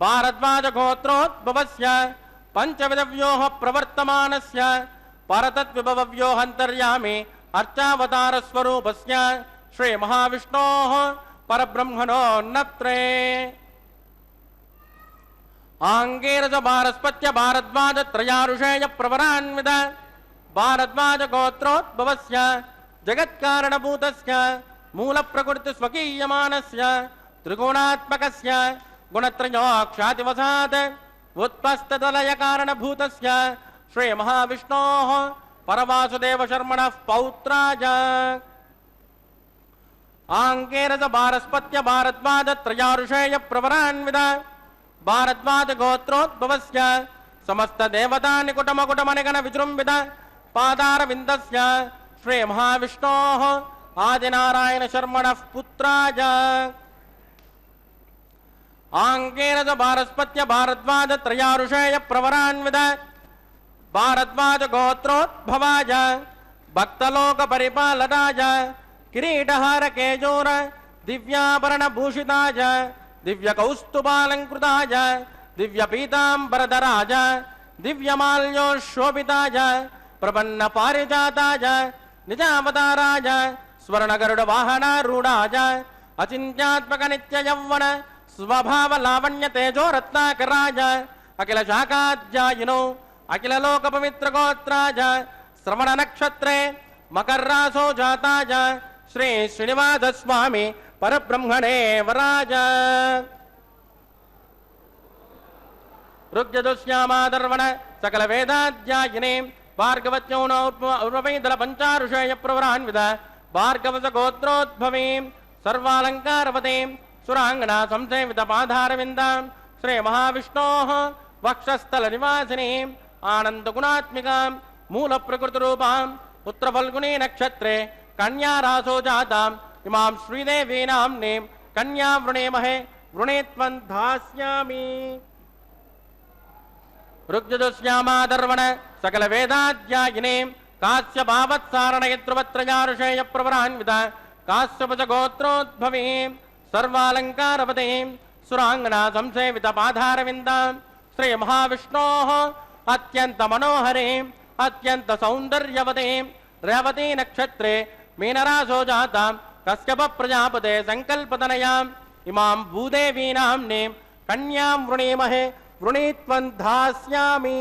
भारद्वाजगोत्रोद्भवस्य पञ्चविधव्योः प्रवर्तमानस्य परतद्विभवव्योऽन्तर्यामि अर्चावतारस्वरूपस्य श्रीमहाविष्णोः परब्रह्मणोन्नत्रे आङ्गेन च भारस्पत्य भारद्वाजत्रयारुषेय प्रवरान्वित भारद्वाजगोत्रोद्भवस्य जगत्कारणभूतस्य मूलप्रकृतिस्वकीयमानस्य त्रिगुणात्मकस्य गुणत्रयोक्षातिवसात् उत्पस्तदलयकारणभूतस्य श्रीमहाविष्णोः परवासुदेवशर्मणः पौत्राय आङ्गेन च भारस्पत्य भारद्वाजत्रयारुषेय प्रवरान्वित भारद्वाजगोत्रोद्भवस्य समस्तदेवतानिकुटमकुटमनिगण विजृम्भित पादारविन्दस्य श्रीमहाविष्णोः आदिनारायणशर्मणः पुत्राय आङ्गेन च भारस्पत्य भारद्वाजत्रयारुषेय प्रवरान्वित भारद्वाजगोत्रोद्भवाय भक्तलोकपरिपालनाय किरीटहारकेयूर दिव्याभरणभूषिताय दिव्यकौस्तुभालङ्कृताय दिव्यपीताम्बरधराय दिव्यमाल्योशोभिताय प्रपन्नपारिजाताय निजावताराय स्वर्णगरुडवाहनारूढाय अचिन्त्यात्मकनित्ययौवन स्वभावलावण्यतेजोरत्नाकराय अखिलशाखाध्यायिनो अखिललोकपवित्रगोत्राय श्रवणनक्षत्रे मकररासो जाताय श्री श्रीनिवासस्वामी परब्रह्मणे वराय ऋग्यजुष्यामादर्वण सकलवेदाध्यायिने भार्गवत्योनौर्वैदलपञ्चारुषेय प्रवरान्वित भार्गवसगोत्रोद्भवीं सर्वालङ्कारवतीं सुराङ्गना संसेवितपाधारविन्दां श्रीमहाविष्णोः वक्षस्थलनिवासिनीम् आनन्दगुणात्मिकां मूलप्रकृतिरूपां पुत्रफल्गुनी नक्षत्रे कन्यारासो जाताम् इमां श्रीदेवी नाम्नीं कन्या वृणीमहे वृणीत्वं धास्यामि। ऋग्यजुष्यामादर्वण सकलवेदाध्यायिनीं काश्यपावत्सारणयत्रुवत्रयारुषेय प्रवरान्वित काश्यपजगोत्रोद्भवीं सर्वालङ्कारवतीं सुराङ्गना संसेवितपाधारविन्दां श्रीमहाविष्णोः अत्यन्तमनोहरीम् अत्यन्तसौन्दर्यवतीं रेवती नक्षत्रे मीनरासो जातां कश्यपप्रजापते सङ्कल्पतनयाम् इमां भूदेवी नाम्नीं कन्यां वृणीमहे वृणीत्वं धास्यामि।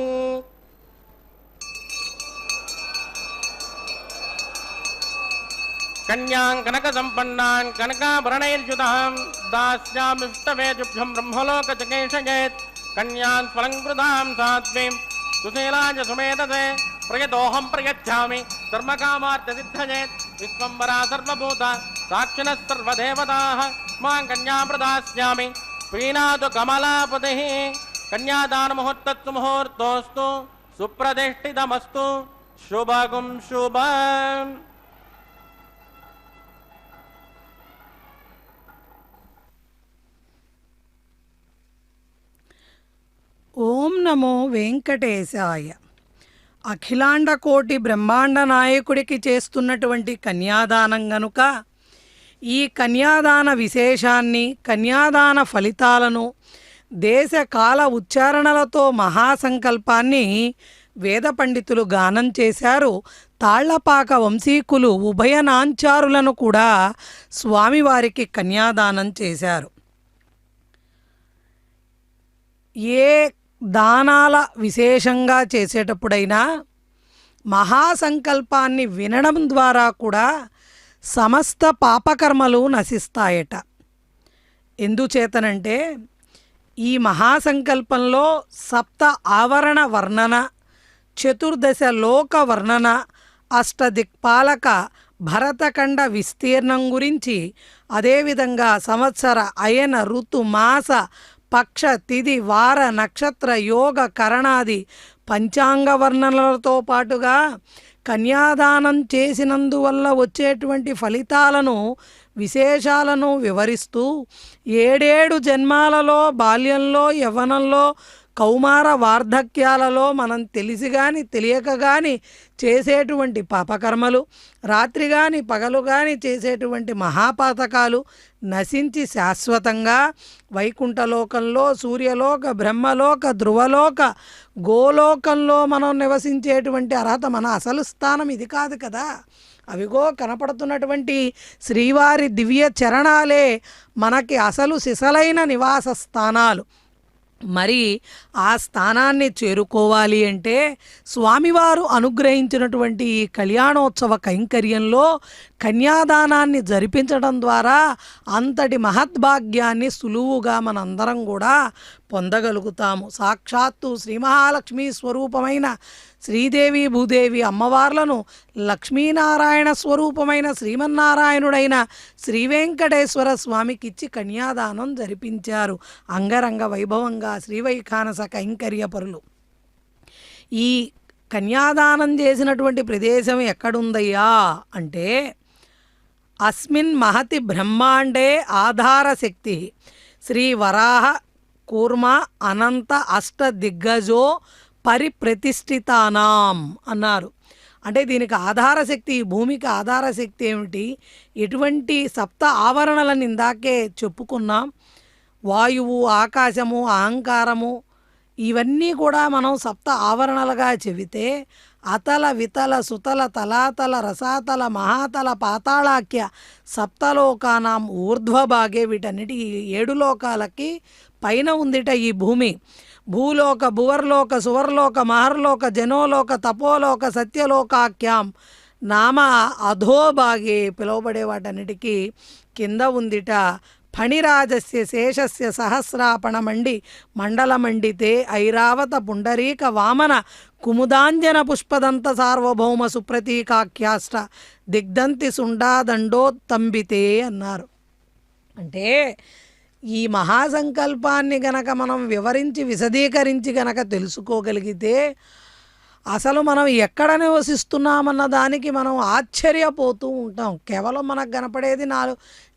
कन्यां कनकसम्पन्नां कनकाभरणैर्युतां दास्यामिष्टवेदिभ्यं ब्रह्मलोकचिकीर्षयेत् कन्यां स्वलङ्कृतां साध्वीं सुशीलाय सुमेधसे प्रयतोऽहं प्रयच्छामि धर्मकामार्थसिद्धयेत् विश्वम्भरा सर्वभूता साक्षिणः सर्वदेवताः मां कन्यां प्रदास्यामि प्रीणातु कमलापतिः कन्यादानमुहूर्तत्सु मुहूर्तोऽस्तु सुप्रतिष्ठितमस्तु शुभगुं शुभम्। ఓం నమో వెంకటేశాయ. అఖిలాండ కోటి బ్రహ్మాండ నాయకుడికి చేస్తున్నటువంటి కన్యాదానం గనుక ఈ కన్యాదాన విశేషాన్ని, కన్యాదాన ఫలితాలను, దేశ కాల ఉచ్చారణలతో మహాసంకల్పాన్ని వేద పండితులు గానం చేశారు. తాళ్లపాక వంశీకులు ఉభయనాంచారులను కూడా స్వామివారికి కన్యాదానం చేశారు. ఏ దానాల విశేషంగా చేసేటప్పుడైనా మహాసంకల్పాన్ని వినడం ద్వారా కూడా సమస్త పాపకర్మలు నశిస్తాయట. ఎందుచేతనంటే ఈ మహాసంకల్పంలో సప్త ఆవరణ వర్ణన, చతుర్దశ లోక వర్ణన, అష్టదిక్పాలక భరతఖండ విస్తీర్ణం గురించి, అదేవిధంగా సంవత్సర అయన ఋతు మాస పక్ష తిథి వార నక్షత్ర యోగ కరణాది పంచాంగ వర్ణనలతో పాటుగా కన్యాదానం చేసినందువల్ల వచ్చేటువంటి ఫలితాలను విశేషాలను వివరిస్తూ 7 జన్మాలలో బాల్యంలో యవ్వనంలో కౌమార వార్ధక్యాలలో మనం తెలిసి కానీ తెలియక కానీ చేసేటువంటి పాపకర్మలు, రాత్రి కానీ పగలు కానీ చేసేటువంటి మహాపాతకాలు నశించి శాశ్వతంగా వైకుంఠలోకంలో, సూర్యలోక, బ్రహ్మలోక, ధ్రువలోక, గోలోకంలో మనం నివసించేటువంటి అర్హత మన అసలు స్థానం ఇది కాదు కదా. అవిగో కనపడుతున్నటువంటి శ్రీవారి దివ్య చరణాలే మనకి అసలు సిసలైన నివాస స్థానాలు. మరి ఆ స్థానాన్ని చేరుకోవాలి అంటే స్వామివారు అనుగ్రహించినటువంటి ఈ కళ్యాణోత్సవ కైంకర్యంలో కన్యాదానాన్ని జరిపించడం ద్వారా అంతటి మహద్భాగ్యాన్ని సులువుగా మనందరం కూడా పొందగలుగుతాము. సాక్షాత్తు శ్రీ మహాలక్ష్మీ స్వరూపమైన శ్రీదేవి భూదేవి అమ్మవార్లను లక్ష్మీనారాయణ స్వరూపమైన శ్రీమన్నారాయణుడైన శ్రీవెంకటేశ్వర స్వామికిచ్చి కన్యాదానం జరిపించారు అంగరంగ వైభవంగా శ్రీవైఖానస కైంకర్యపరులు. ఈ కన్యాదానం చేసినటువంటి ప్రదేశం ఎక్కడుందయ్యా అంటే అస్మిన్ మహతి బ్రహ్మాండే ఆధారశక్తి శ్రీ వరాహ కూర్మ అనంత అష్ట దిగ్గజో పరిప్రతిష్ఠితానాం అన్నారు. అంటే దీనికి ఆధారశక్తి, ఈ భూమికి ఆధారశక్తి ఏమిటి? ఎటువంటి సప్త ఆవరణలను ఇందాకే చెప్పుకున్నాం. వాయువు, ఆకాశము, అహంకారము, ఇవన్నీ కూడా మనం సప్త ఆవరణలుగా చెబితే అతల వితల సుతల తలాతల రసాతల మహాతల పాతాళాఖ్య సప్తలోకానాం ఊర్ధ్వభాగే, వీటన్నిటి 7 లోకాలకి పైన ఉందిట ఈ భూమి. భూలోక, భువర్లోక, సువర్లోక, మహర్లోక, జనోలోక, తపోలోక, సత్యలోకాఖ్యాం నామ అధోభాగే పిలువబడే వాటన్నిటికీ కింద ఉందిట. ఫణిరాజస్య శేషస్య సహస్రాపణ మండి మండలమండితే ఐరావత పుండరీక వామన కుముదాంజన పుష్పదంత సార్వభౌమ సుప్రతీకాఖ్యాష్ట దిగ్ధంతి సుండాదండోత్తంబితే అన్నారు. అంటే ఈ మహాసంకల్పాన్ని గనక మనం వివరించి విశదీకరించి గనక తెలుసుకోగలిగితే అసలు మనం ఎక్కడ నివసిస్తున్నామన్న దానికి మనం ఆశ్చర్యపోతూ ఉంటాం. కేవలం మనకు కనపడేది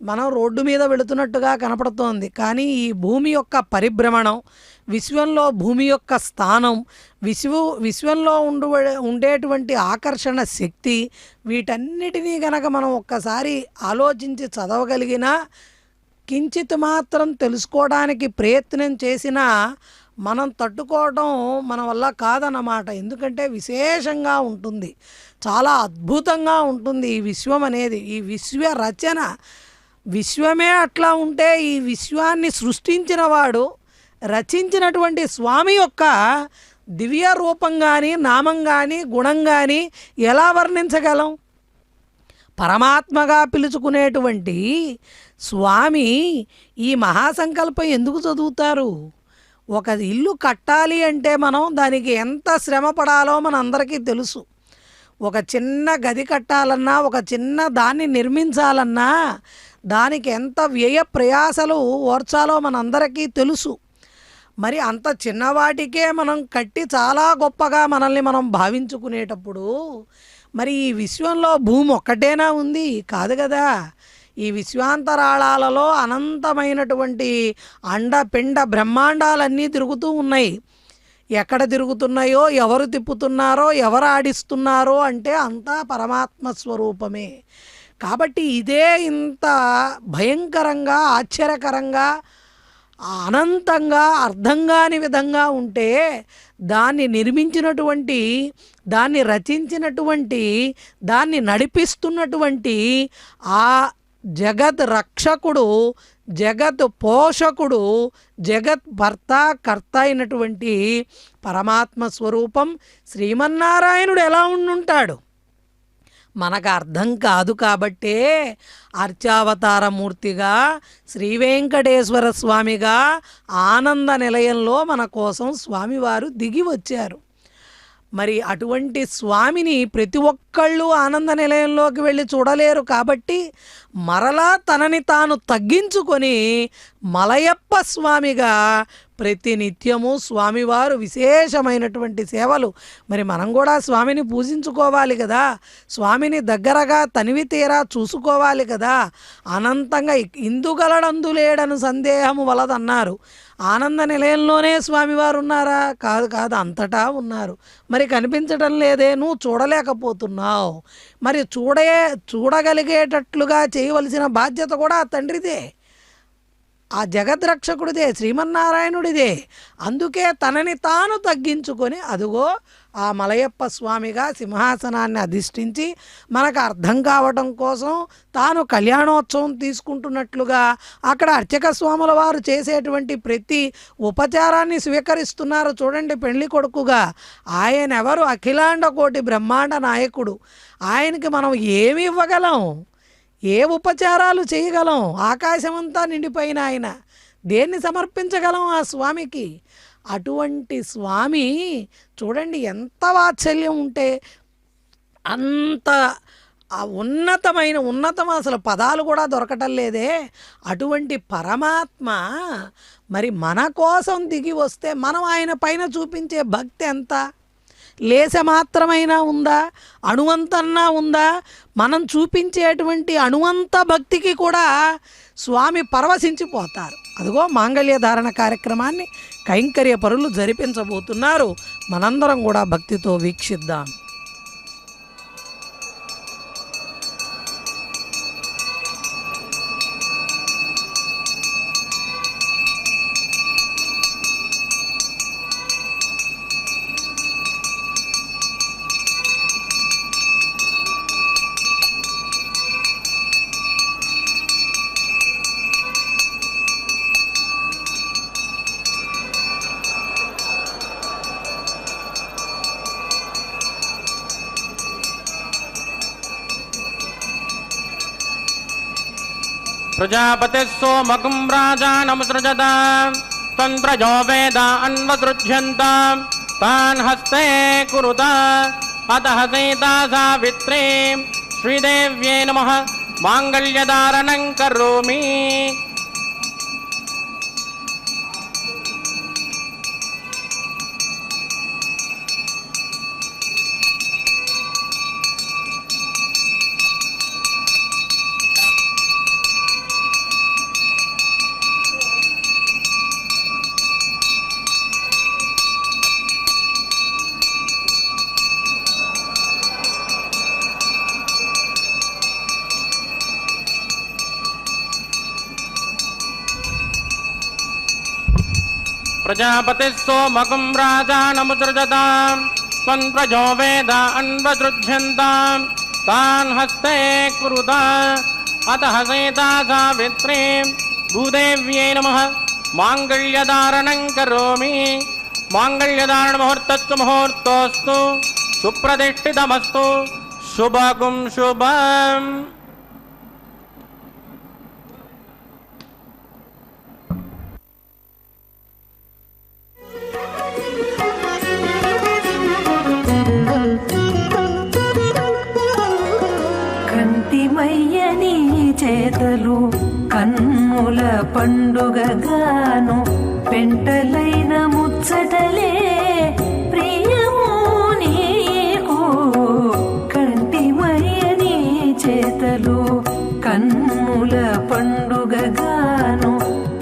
మనం రోడ్డు మీద వెళుతున్నట్టుగా కనపడుతోంది. కానీ ఈ భూమి యొక్క పరిభ్రమణం, విశ్వంలో భూమి యొక్క స్థానం, విశ్వంలో ఉండేటువంటి ఆకర్షణ శక్తి, వీటన్నిటినీ గనక మనం ఒక్కసారి ఆలోచించి చదవగలిగినా, కించిత్ మాత్రం తెలుసుకోవడానికి ప్రయత్నం చేసినా మనం తట్టుకోవడం మన వల్ల కాదన్నమాట. ఎందుకంటే విశేషంగా ఉంటుంది, చాలా అద్భుతంగా ఉంటుంది ఈ విశ్వం అనేది. ఈ విశ్వ రచన, విశ్వమే అట్లా ఉంటే ఈ విశ్వాన్ని సృష్టించిన వాడు, రచించినటువంటి స్వామి యొక్క దివ్య రూపం కానీ, నామం కానీ, గుణం కానీ ఎలా వర్ణించగలం? పరమాత్మగా పిలుచుకునేటువంటి స్వామి ఈ మహాసంకల్పం ఎందుకు చదువుతారు? ఒక ఇల్లు కట్టాలి అంటే మనం దానికి ఎంత శ్రమ పడాలో మనందరికీ తెలుసు. ఒక చిన్న గది కట్టాలన్నా, ఒక చిన్న దాన్ని నిర్మించాలన్నా దానికి ఎంత వ్యయ ప్రయాసలు ఓర్చాలో మనందరికీ తెలుసు. మరి అంత చిన్నవాటికే మనం కట్టి చాలా గొప్పగా మనల్ని మనం భావించుకునేటప్పుడు మరి ఈ విశ్వంలో భూమి ఒక్కటేనా ఉంది? కాదు కదా. ఈ విశ్వాంతరాళాలలో అనంతమైనటువంటి అండపిండ బ్రహ్మాండాలన్నీ తిరుగుతూ ఉన్నాయి. ఎక్కడ తిరుగుతున్నాయో, ఎవరు తిప్పుతున్నారో, ఎవరు ఆడిస్తున్నారో అంటే అంతా పరమాత్మ స్వరూపమే. కాబట్టి ఇదే ఇంత భయంకరంగా, ఆశ్చర్యకరంగా, అనంతంగా అర్థం కాని విధంగా ఉంటే దాన్ని నిర్మించినటువంటి, దాన్ని రచించినటువంటి, దాన్ని నడిపిస్తున్నటువంటి ఆ జగత్ రక్షకుడు, జగత్ పోషకుడు, జగత్ భర్త కర్త అయినటువంటి పరమాత్మ స్వరూపం శ్రీమన్నారాయణుడు ఎలా ఉండుంటాడు? మనకు అర్థం కాదు కాబట్టే అర్చావతారమూర్తిగా శ్రీ వెంకటేశ్వర స్వామిగా ఆనంద నిలయంలో మన కోసం స్వామివారు దిగి వచ్చారు. మరి అటువంటి స్వామిని ప్రతి ఒక్కళ్ళు ఆనంద నిలయంలోకి వెళ్ళి చూడలేరు కాబట్టి మరలా తనని తాను తగ్గించుకొని మలయప్ప స్వామిగా ప్రతినిత్యము స్వామివారు విశేషమైనటువంటి సేవలు. మరి మనం కూడా స్వామిని పూజించుకోవాలి కదా, స్వామిని దగ్గరగా తనివి తీరా చూసుకోవాలి కదా. అనంతంగా ఇందుగలడందు లేడను సందేహము వలదన్నారు. ఆనంద నిలయంలోనే స్వామివారు ఉన్నారా? కాదు కాదు, అంతటా ఉన్నారు. మరి కనిపించడం లేదే, నువ్వు చూడలేకపోతున్నావు. మరి చూడగలిగేటట్లుగా చేయవలసిన బాధ్యత కూడా ఆ తండ్రిదే, ఆ జగద్రక్షకుడిదే, శ్రీమన్నారాయణుడిదే. అందుకే తనని తాను తగ్గించుకొని అదుగో ఆ మలయప్ప స్వామిగా సింహాసనాన్ని అధిష్ఠించి మనకు అర్థం కావటం కోసం తాను కళ్యాణోత్సవం తీసుకుంటున్నట్లుగా అక్కడ అర్చక స్వాముల వారు చేసేటువంటి ప్రతి ఉపచారాన్ని స్వీకరిస్తున్నారు. చూడండి, పెళ్లి కొడుకుగా ఆయన ఎవరు? అఖిలాండ కోటి బ్రహ్మాండ నాయకుడు. ఆయనకి మనం ఏమి ఇవ్వగలం? ఏ ఉపచారాలు చేయగలం? ఆకాశమంతా నిండిపోయిన ఆయన, దేన్ని సమర్పించగలం ఆ స్వామికి? అటువంటి స్వామి చూడండి, ఎంత వాత్సల్యం ఉంటే అంత ఉన్నతం అసలు పదాలు కూడా దొరకటం లేదే. అటువంటి పరమాత్మ మరి మన కోసం దిగి వస్తే మనం ఆయన పైన చూపించే భక్తి ఎంత? లేస మాత్రమైనా ఉందా? అణువంతన్నా ఉందా? మనం చూపించేటువంటి అణువంత భక్తికి కూడా స్వామి పరవశించిపోతారు. అదిగో మాంగళ్య ధారణ కార్యక్రమాన్ని కైంకర్య పరులు జరిపించబోతున్నారు. మనందరం కూడా భక్తితో వీక్షిద్దాం. प्रजापतिः सोमकं राजानमुसृजत तन्त्रजो वेद अन्वसृज्यन्त तान् हस्ते कुरुत अतः सीता सावित्री श्रीदेव्यै नमः माङ्गल्यधारणं करोमि. प्रजापतिः सोमकं राजानमुसृजत तन्त्रजो वेद अन्वसृज्यन्त तान् हस्ते कुरुत अतः सीता सावित्री भूदेव्यै नमः माङ्गल्यधारणं करोमि. माङ्गल्यधारण मुहूर्तस्तु मुहूर्तोऽस्तु सुप्रतिष्ठितमस्तु शुभगुं शुभम्. కంటిమయ్యని చేతలు కన్నుల పండుగగాను పెంటలైన ముచ్చటలే ప్రియము నీకు. కంటిమయ్యని చేతలు కన్నుల పండుగగాను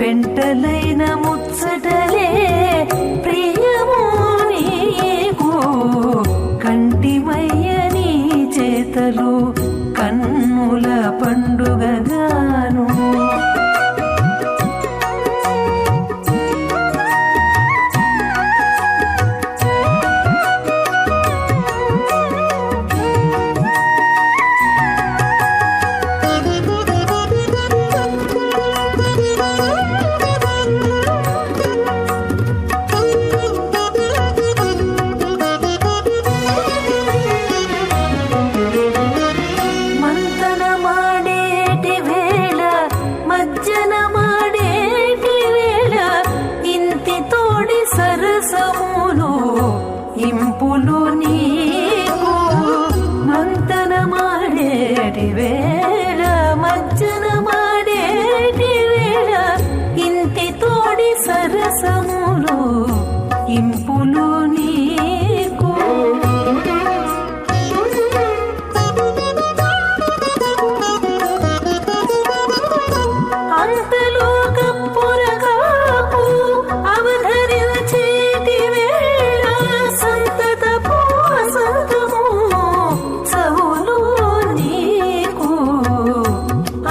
పెంటలైన ముచ్చటలే ప్రియము నీకు. కంటిమయ్యని చేతలు కన్నుల పండుగగాను మజ్జన మాడేటి వేళ ఇంతి తోడి సరసములు ఇంపులు నీకు మంతన మాడేటి వేళ మజ్జన మాడేటి వేళ ఇంతి తోడి సరసములు ఇంపులు నీకు అంతలో కప్పురగాపు అవధరించేటి వేళ సంతతపు వసంతము చవులు నీకు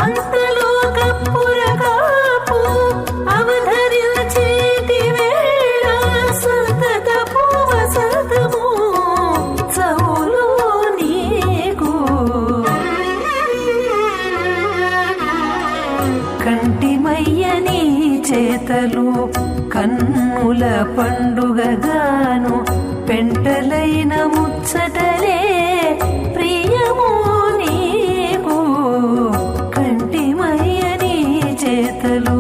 అంతలో కప్పురగాపు అవధరించేటి వేళ సంతతపు వసంతము చవులు నీకు కంటిమయ్యని చేతలు కన్నుల పండుగగాను పెంటలైన ముచ్చటలే ప్రియము నీకు కంటిమయ్యని చేతలు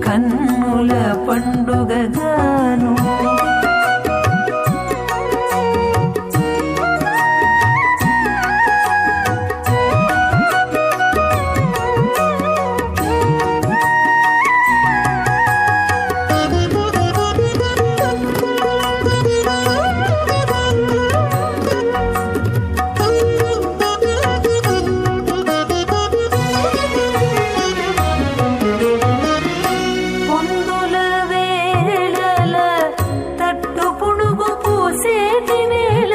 కన్నుల పండుగగాను పొందుల వేళల తట్టు పుడుగు పూసేటి వేళ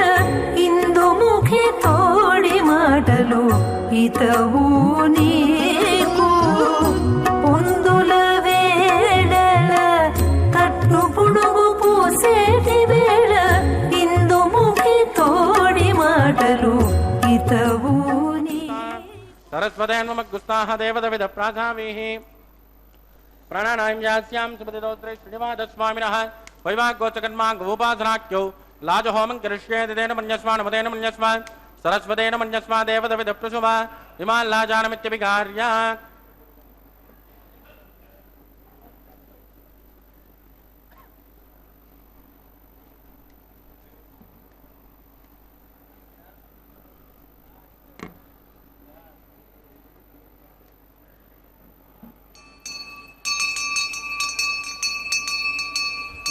ఇందుముఖి తోడి మాటలు ఇతవు నీకు పొందుల వేళల తట్టు పుడుగు పూసేటి వేళ ఇందుముఖి తోడి మాటలు ఇతవు నీ सरस्वतेन्वमग्गुस्ताः देवदविद प्राधावीः प्राणानायम्यास्यां सुपतिदोत्रे श्रीनिवासस्वामिनः वैवाग्गोचकन्माङ्गोपासनाख्यौ लाजहोमं करिष्येति तेन मन्यस्मान् मतेन मन्यस्मान् सरस्वतेन मन्यस्मा देवदविद प्रसुवा इमान् लाजानमित्यभिकार्य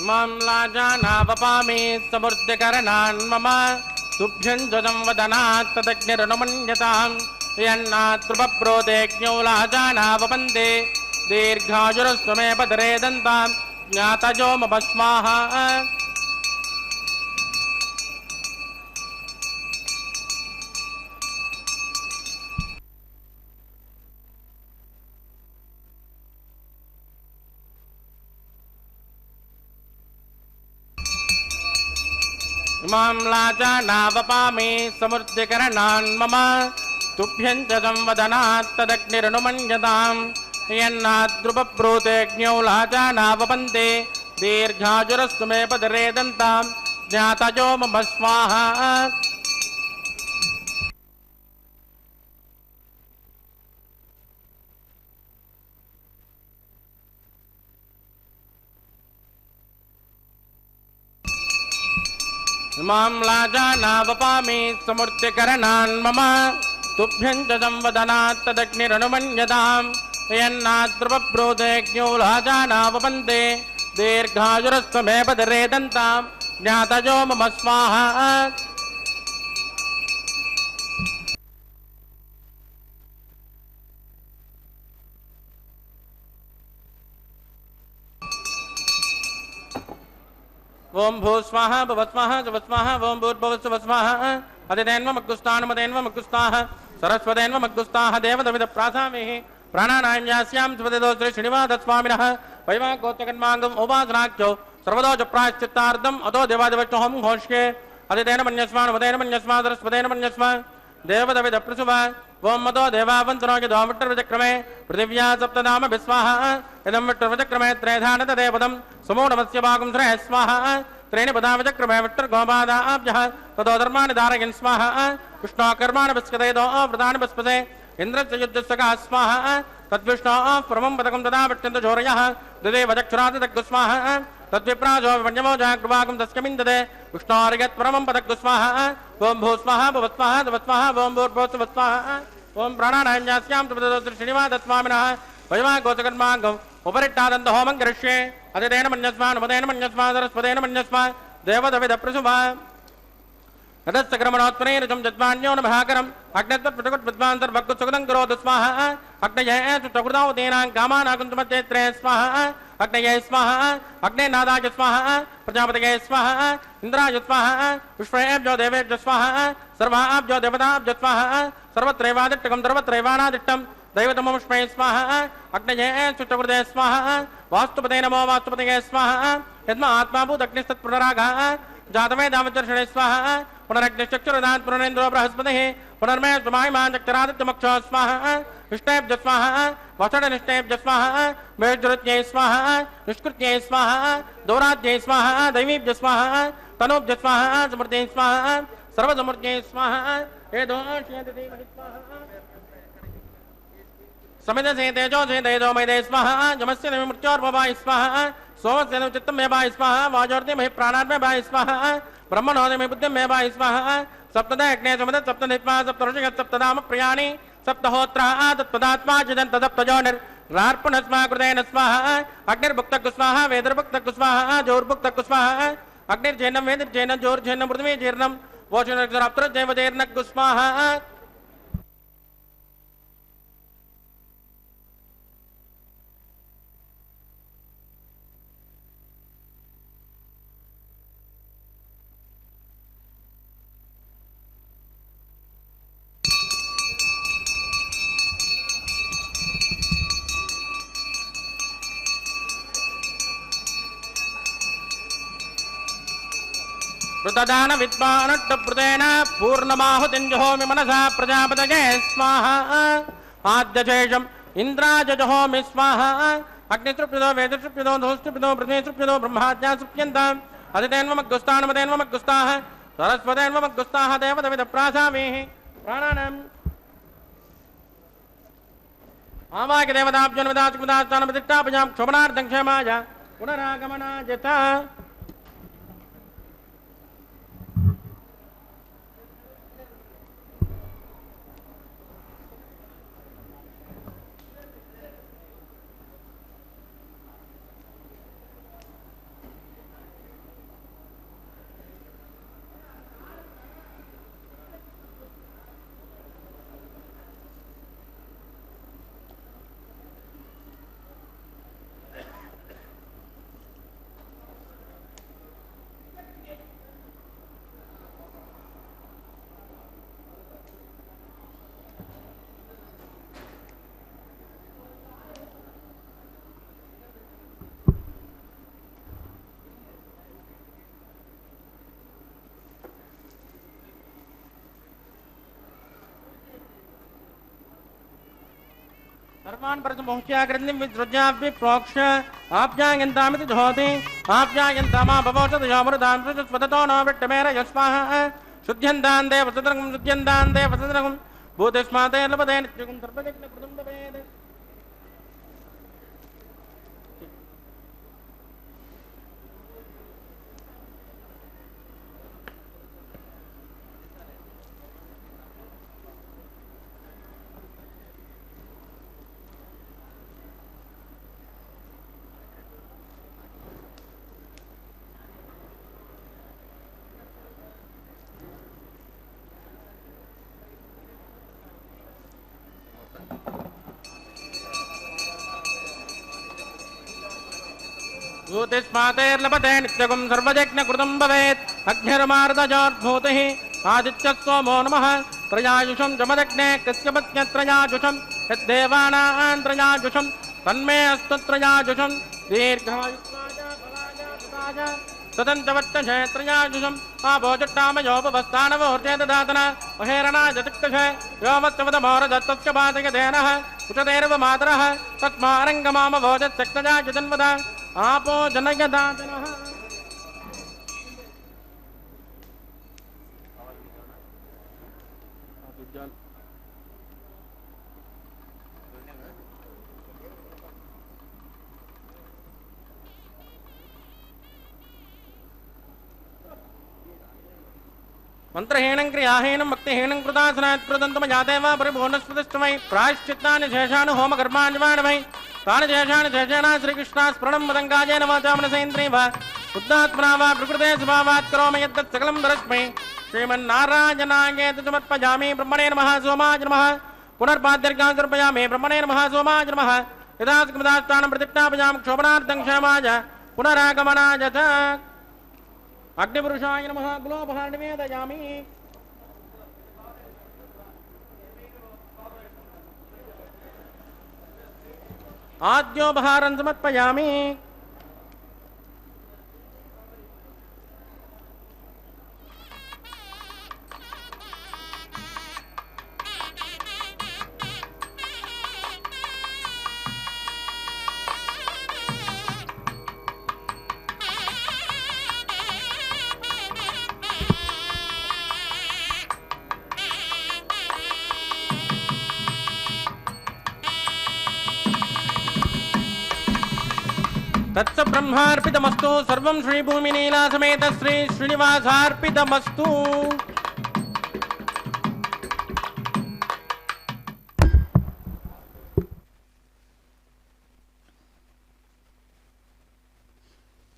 मम लाजानावपामि समृद्धिकरणान् मम तुभ्यं ध्वजं वदनात् तदग्निरनुमन्यताम् यन्नातृपप्रोदेज्ञौ लाजानावपन्ते दीर्घायुरस्त्वमे पदरे दन्तां ज्ञातयो मम स्वाहा इमां लाजानावपामि समृद्धिकरणान् मम तुभ्यं च संवदनात् तदग्निरनुमन्यताम् यन्नाद्रुपप्रोतेज्ञौ लाजानावपन्ते दीर्घायुरस्तु मे पदरे दन्तां ज्ञातयो मम स्वाहा इमां लाजानावपामि समृद्धिकरणान् मम तुभ्यं च संवदनात् तदग्निरनुमन्यताम् यन्नाद्रुपप्रोतेज्ञौ लाजानावपन्ते दीर्घायुरस्तु मे पदरे दन्तां ज्ञातयो मम स्वाहा ओम भू स्वाहा भवस्वाहा जवस्वाहा ओम भूर्भुवस्वस्वाहा अदितेन्वमग्गुस्तानमदेन्वमग्गुस्ताः सरस्वतेन्वमग्गुस्ताः देवदविद प्रासामेः प्राणानायम्यास्यां सुपतिदोत्रे श्रीनिवासस्वामिनः वैवाग्गोचकन्माङ्गम् उपासनाख्यौ सर्वदोष प्रायश्चित्तार्थम् अतो देवादिवष्टोहं घोष्ये अदितेन मन्यस्मान् मदेन मन्यस्मा सरस्वतेन मन्यस्मा देवदविद प्रसुवा ओम मतो देवावन्तनोऽगि द्वाविट्टर्विचक्रमे पृथिव्या सप्तनाम विस्वाहा इदं विट्टर्विचक्रमे त्रयधानत देवदं समूढमस्य भागं श्रेयः स्वाहा त्रीणि पदाविचक्रमे विट्टर्गोपादाभ्यः ततो धर्माणि धारयन् स्वाहा विष्णोः कर्माणि विस्कते दो व्रतानि विस्पते इन्द्रस्य युद्धस्य स्वाहा तद्विष्णोः परमं पदकं तदा पट्यन्त झोरयः ददे वचक्षुरादिदग्गुस्वाह तद्विप्राजो विपण्यमो जाग्रवाकं तस्कमिन्ददे विष्णोर्यत् परमं पदग्गुस्वाह ओं भूस्वाहा भुवस्वाहा दवस्वाहा ओं भूर्भुवस्वाहा ओं प्राणानान्यास्यां श्रीनिवासस्वामिनः वयमा गोचकर्माङ्गम् उपरिट्टादन्त होमं करिष्ये अदितेन मन्यस्मा नमदेन मन्यस्मा सरस्वतेन मन्यस्मा देवदविदप्रसुभा नदस्तक्रमणोत्तरेरुचं जद्वान्यो न भाकरम् अग्नत्वत्पटकुट्विद्वान्तर्भक्तुसुगतं करोतु स्वाहा अग्नये सुप्रकृतावतीनां कामानाकुन्तुमच्चैत्रे स्वाहा अग्नये स्वाहा अग्नेनादाय स्वाहा प्रजापतये स्वाहा इन्द्राय स्वाहा विश्वेभ्यो देवेभ्यो स्वाहा सर्वाभ्यो देवताभ्यो स्वाहा सर्वत्रैवादिष्टकं सर्वत्रैवानादिष्टं दैवतममुष्मै स्वाहा अग्नये सुप्रकृते स्वाहा वास्तुपते नमो वास्तुपतये स्वाहा यद्मा आत्माभूत अग्निस्तत्पुनरागः जातमे दामचर्षणे स्वाहा पुनरग्निश्चक्षुरदात् पुनरेन्द्रो बृहस्पतिः पुनर्मे स्वमायमाञ्चक्षरादित्यमक्षो स्वाहा निष्ठेभ्य स्वाहा वषडनिष्ठेभ्य स्वाहा मेजुरुत्यै स्वाहा निष्कृत्यै स्वाहा दौराद्यै स्वाहा दैवीभ्य स्वाहा तनूभ्य स्वाहा समृद्ध्यै स्वाहा सर्वसमृद्ध्यै स्वाहा एदोषयति स्वाहा समिधसे तेजो से तेजो मैदे स्वाहा जमस्य मृत्योर्भवाय स्वाहा सोमस्य चित्तं मे वाय स्वाहा वाजोर्ति महि प्राणार्मे वाय स्वाहा ब्रह्मणोदि मे बुद्धिं मे वाय स्वाहा सप्तदा अग्ने समद सप्तनित्वा सप्तऋषिः सप्तधाम प्रियाणि सप्तहोत्राः तत्पदात्मा चिदन्त सप्तजोनिर्रार्पणस्मा कृतेन स्वाहा अग्निर्भुक्तः स्वाहा वेदर्भुक्तः स्वाहा जोर्भुक्तः स्वाहा अग्निर्जैनं वेदिर्जैनं जोर्जैनं पृथ्वी जीर्णं वोषणक्षराप्तर्जैवजैर्नः स्वाहा ऋतदान विद्वानट्टप्रदेन पूर्णमाहुतिञ्जहोमि मनसा प्रजापतये स्वाहा आद्यशेषम् इन्द्राजहोमि स्वाहा अग्नितृप्यदो वेदतृप्यदो धूस्तृप्यदो पृथ्वीतृप्यदो ब्रह्माज्ञा सुप्यन्ताम् अदितेन्वमग्गुस्तानमदेन्वमग्गुस्ताः सरस्वतेन्वमग्गुस्ताः देवदविदप्रासामीः प्राणानाम् आवाक्य देवताभ्योन्वदास्कृतास्थानप्रतिष्ठापजां क्षोभनार्थं क्षेमाय पुनरागमनाय च सर्वान् परसमुह्याकृतिं विसृज्याभि प्रोक्ष आप्यायन्तामिति धोति आप्यायन्तामा भवोषदयामृतां स्वततो न विट्टमेर यस्माः शुद्ध्यन्तान् देवसदरकं शुद्ध्यन्तान् देवसदरकं भूतिस्माते लभते नित्यं सर्वजग्नकृतं भवेत् भूतिस्मातेर्लभते नित्यगुं सर्वजज्ञकृतं भवेत् अग्निर्मार्दजोद्भूतिः आदित्यः सोमो नमः त्रयायुषं जमदग्ने कस्यपत्यत्रयाजुषं यद्देवानां त्रयाजुषं तन्मे अस्तु त्रयाजुषं दीर्घायुष्माय तदन्तवत्तशे त्रयाजुषम् आभोजट्टामयोपवस्थानवोर्जे ददातना महेरणाय तिक्तशे योमत्सवदमोरदत्तस्य पातयतेनः कुचदेर्व मातरः तस्मारङ्गमामभोजत्सक्तजा जन्मदा आपो जनयदातनः మంత్రహీనం క్రియాహీనం భక్తిహీనం కృతాసనాత్ కృతంతమజాదేవ పరిపూర్ణస్మృతిష్టమై ప్రాయశ్చిత్తాని శేషాను హోమకర్మాణిమాణమై తాని శేషాని శేషేణ శ్రీకృష్ణ స్మరణం మదంగాజేన వాచామనసేంద్రీవ బుద్ధాత్మనా వా ప్రకృతే స్వభావాత్ కరోమి యత్తత్ సకలం పరస్మై శ్రీమన్నారాయణాయేత సమర్పయామి బ్రహ్మణే నమః సోమాయ నమః పునర్పాద్యర్గాం సమర్పయామి బ్రహ్మణే నమః సోమాయ నమః యదాస్కృతాస్థానం ప్రతిష్టాపయామి క్షోభనార్థం క్షేమాయ పునరాగమనాయ చ అగ్నిపురుషాయ నమః గులోపహార నివేదయామి. ఆద్యోపహారం సమర్పయామి. తత్స బ్రహ్మార్పితమస్తు సర్వం శ్రీ భూమినీలా సమేత శ్రీ శ్రీనివాసార్పితమస్తు.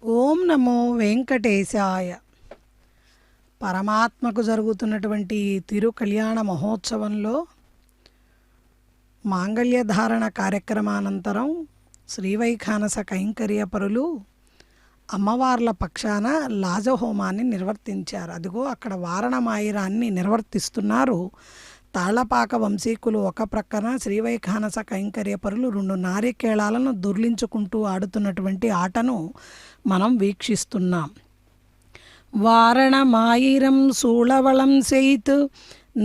ఓం నమో వెంకటేశాయ. పరమాత్మకు జరుగుతున్నటువంటి తిరు కళ్యాణ మహోత్సవంలో మాంగళ్యధారణ కార్యక్రమానంతరం శ్రీవైఖానస కైంకర్యపరులు అమ్మవార్ల పక్షాన లాజహోమాన్ని నిర్వర్తించారు. అదిగో అక్కడ వారణమాయిరాన్ని నిర్వర్తిస్తున్నారు. తాళ్లపాక వంశీకులు ఒక ప్రక్కన, శ్రీవైఖానస కైంకర్యపరులు 2 నారికేళాలను దొర్లించుకుంటూ ఆడుతున్నటువంటి ఆటను మనం వీక్షిస్తున్నాం. వారణమాయిరం సూళవళం సెయిత్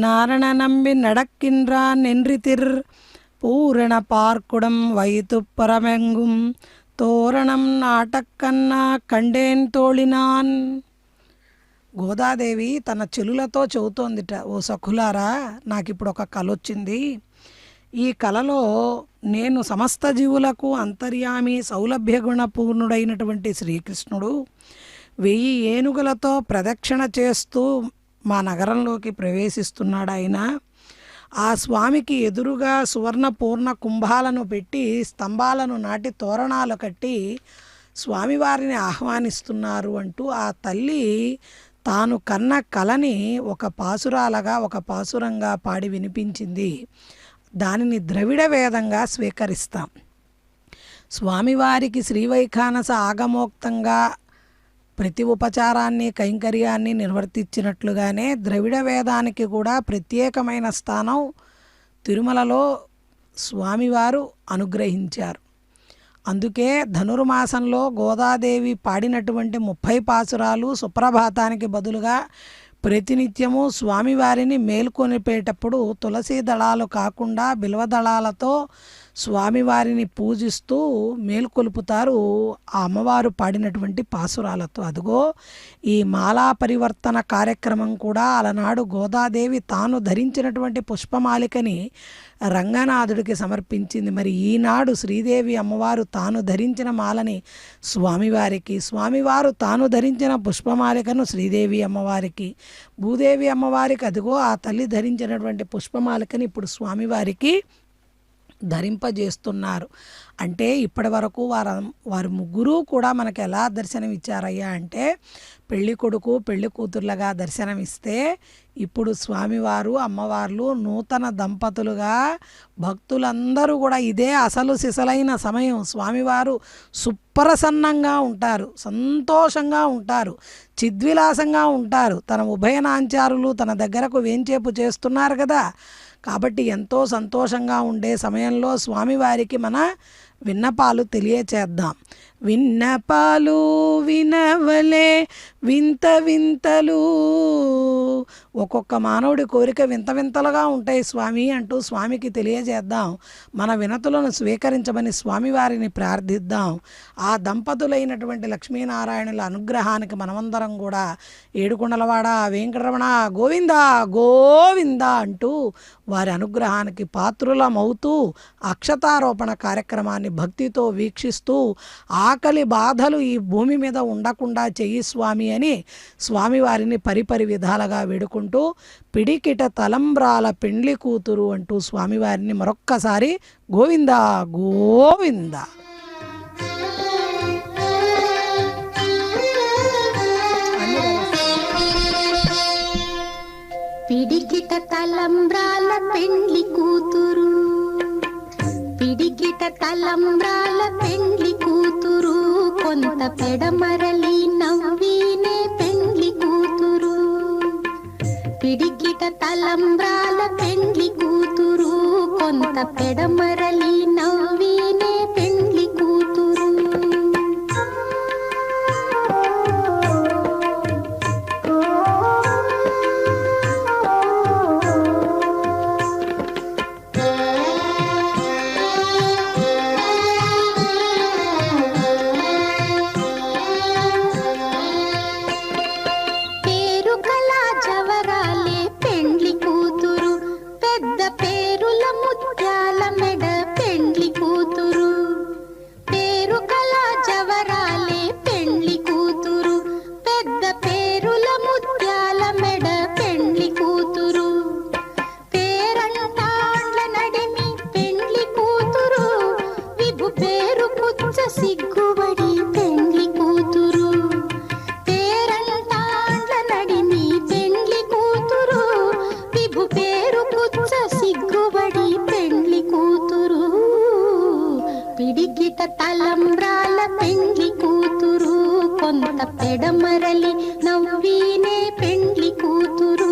నారణ నంబి నడక్కిన్రా నెన్రితిర్ పూరణ పార్కుడం వైతు పరమెంగుం తోరణం నాటక్కన్నా కండేన్ తోళినాన్. గోదాదేవి తన చెలులతో చెబుతోందిట, ఓ సఖులారా, నాకిప్పుడు ఒక కల వచ్చింది. ఈ కలలో నేను సమస్త జీవులకు అంతర్యామి సౌలభ్య గుణపూర్ణుడైనటువంటి శ్రీకృష్ణుడు 1000 ఏనుగులతో ప్రదక్షిణ చేస్తూ మా నగరంలోకి ప్రవేశిస్తున్నాడు. ఆయన ఆ స్వామికి ఎదురుగా సువర్ణ పూర్ణ కుంభాలను పెట్టి స్తంభాలను నాటి తోరణాలు కట్టి స్వామివారిని ఆహ్వానిస్తున్నారు అంటూ ఆ తల్లి తాను కన్న కలని ఒక పాసురాలుగా, ఒక పాసురంగా పాడి వినిపించింది. దానిని ద్రవిడ వేదంగా స్వీకరిస్తాం. స్వామివారికి శ్రీవైఖానస ఆగమోక్తంగా ప్రతి ఉపచారాన్ని కైంకర్యాన్ని నిర్వర్తించినట్లుగానే ద్రవిడ వేదానికి కూడా ప్రత్యేకమైన స్థానం తిరుమలలో స్వామివారు అనుగ్రహించారు. అందుకే ధనుర్మాసంలో గోదాదేవి పాడినటువంటి 30 పాసురాలు సుప్రభాతానికి బదులుగా ప్రతినిత్యము స్వామివారిని మేల్కొనిపేటప్పుడు తులసి దళాలు కాకుండా బిల్వ దళాలతో స్వామివారిని పూజిస్తూ మేల్కొలుపుతారు ఆ అమ్మవారు పాడినటువంటి పాసురాలతో. అదిగో ఈ మాలా పరివర్తన కార్యక్రమం కూడా అలనాడు గోదాదేవి తాను ధరించినటువంటి పుష్పమాలికని రంగనాథుడికి సమర్పించింది. మరి ఈనాడు శ్రీదేవి అమ్మవారు తాను ధరించిన మాలని స్వామివారికి, స్వామివారు తాను ధరించిన పుష్పమాలికను శ్రీదేవి అమ్మవారికి, భూదేవి అమ్మవారికి అదిగో ఆ తల్లి ధరించినటువంటి పుష్పమాలికని ఇప్పుడు స్వామివారికి ధరింపజేస్తున్నారు. అంటే ఇప్పటి వరకు వారు ముగ్గురు కూడా మనకు ఎలా దర్శనం ఇచ్చారయ్యా అంటే పెళ్లి కొడుకు పెళ్లి కూతుర్లుగా దర్శనమిస్తే ఇప్పుడు స్వామివారు అమ్మవార్లు నూతన దంపతులుగా భక్తులందరూ కూడా ఇదే అసలు సిసలైన సమయం. స్వామివారు సుప్రసన్నంగా ఉంటారు, సంతోషంగా ఉంటారు, చిద్విలాసంగా ఉంటారు. తన ఉభయనాంచారులు తన దగ్గరకు వేంచేపు చేస్తున్నారు కదా, కాబట్టి ఎంతో సంతోషంగా ఉండే సమయంలో స్వామివారికి మన విన్నపాలు తెలియచేద్దాం. విన్నపాలు వినవలే వింత వింతలు, ఒక్కొక్క మానవుడి కోరిక వింత వింతలుగా ఉంటాయి స్వామి అంటూ స్వామికి తెలియజేద్దాం. మన వినతులను స్వీకరించమని స్వామివారిని ప్రార్థిద్దాం. ఆ దంపతులైనటువంటి లక్ష్మీనారాయణుల అనుగ్రహానికి మనమందరం కూడా ఏడుకొండలవాడ వెంకటరమణ గోవింద గోవింద అంటూ వారి అనుగ్రహానికి పాత్రులమవుతూ అక్షతారోపణ కార్యక్రమాన్ని భక్తితో వీక్షిస్తూ ఆకలి బాధలు ఈ భూమి మీద ఉండకుండా చెయ్యి స్వామి అని స్వామివారిని పరిపరి విధాలుగా వేడుకుంటూ చేసుకుంటూ పిడికిట తలంబ్రాల పెండ్లి కూతురు అంటూ స్వామివారిని మరొక్కసారి గోవింద గోవింద. పిడికిట తలంబ్రాల పెండ్లి కూతురు, పిడికిట తలంబ్రాల పెండ్లి కూతురు, కొంత పెడమరలి నవ్వినే పెండ్లి కూతురు. పిడికిట తలంబ్రాల పెండ్లి కూతురు, కొంత పెడమరలి నవ్వినే పెండ్లి కూతురు. సిగ్గుబడి పెండ్లి కూతురు, పేరంటాండ్ల నడిమి పెండ్లి కూతురు, విభు పేరు పుచ్చ సిగ్గుబడి పెండ్లి కూతురు. పిడికిట తలంబ్రాల పెండ్లి కూతురు, కొంత పెడమరలి నవ్వినే పెండ్లి కూతురు.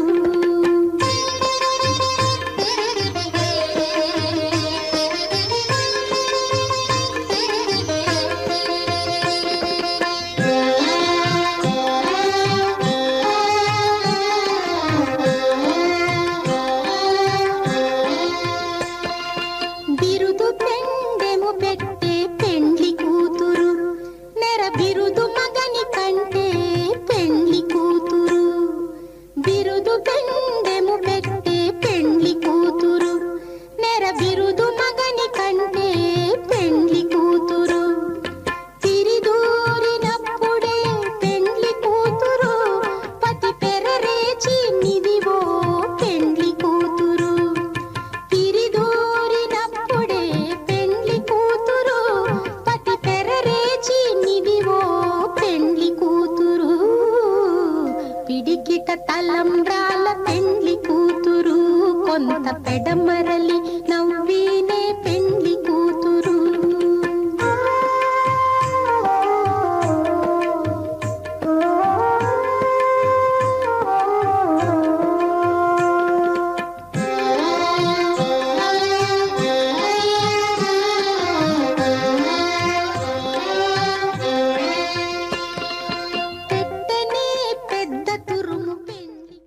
బిరుదు పెండెము పెట్టే పెండ్లి కూతురు, నెర బిరుదు మగని కంటే పెండ్లి కూతురు. బిరుదు పెండెము పెట్టే పెండ్లి కూతురు, నెర బిరుదు మగని కంటే పెండ్లి కూతురు. తిరిదూరినప్పుడే పెండ్లి కూతురు, పతి పెరరేచి నిదివో పెండ్లి కూతురు. తిరిదూరినప్పుడే పెండ్లి కూతురు, పతి పెరరేచి నిదివో పెండ్లి కూతురు. పిడికిట తలంబ్రాల పెండ్లి కూతురు, కొంత పెడమరలి నవ్వినే పెండ్లి కూతురు. పెట్టనే పెద్ద తురుము పెండ్లి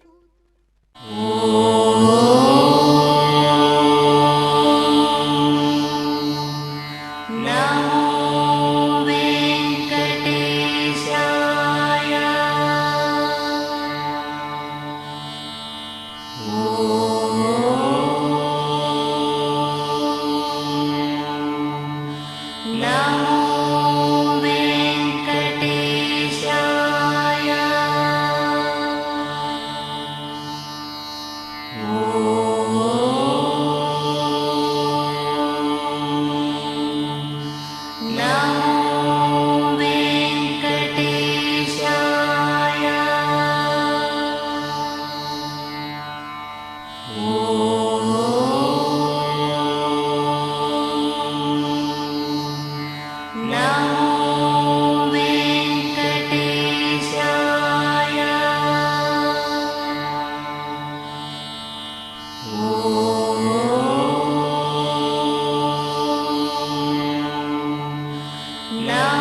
నమో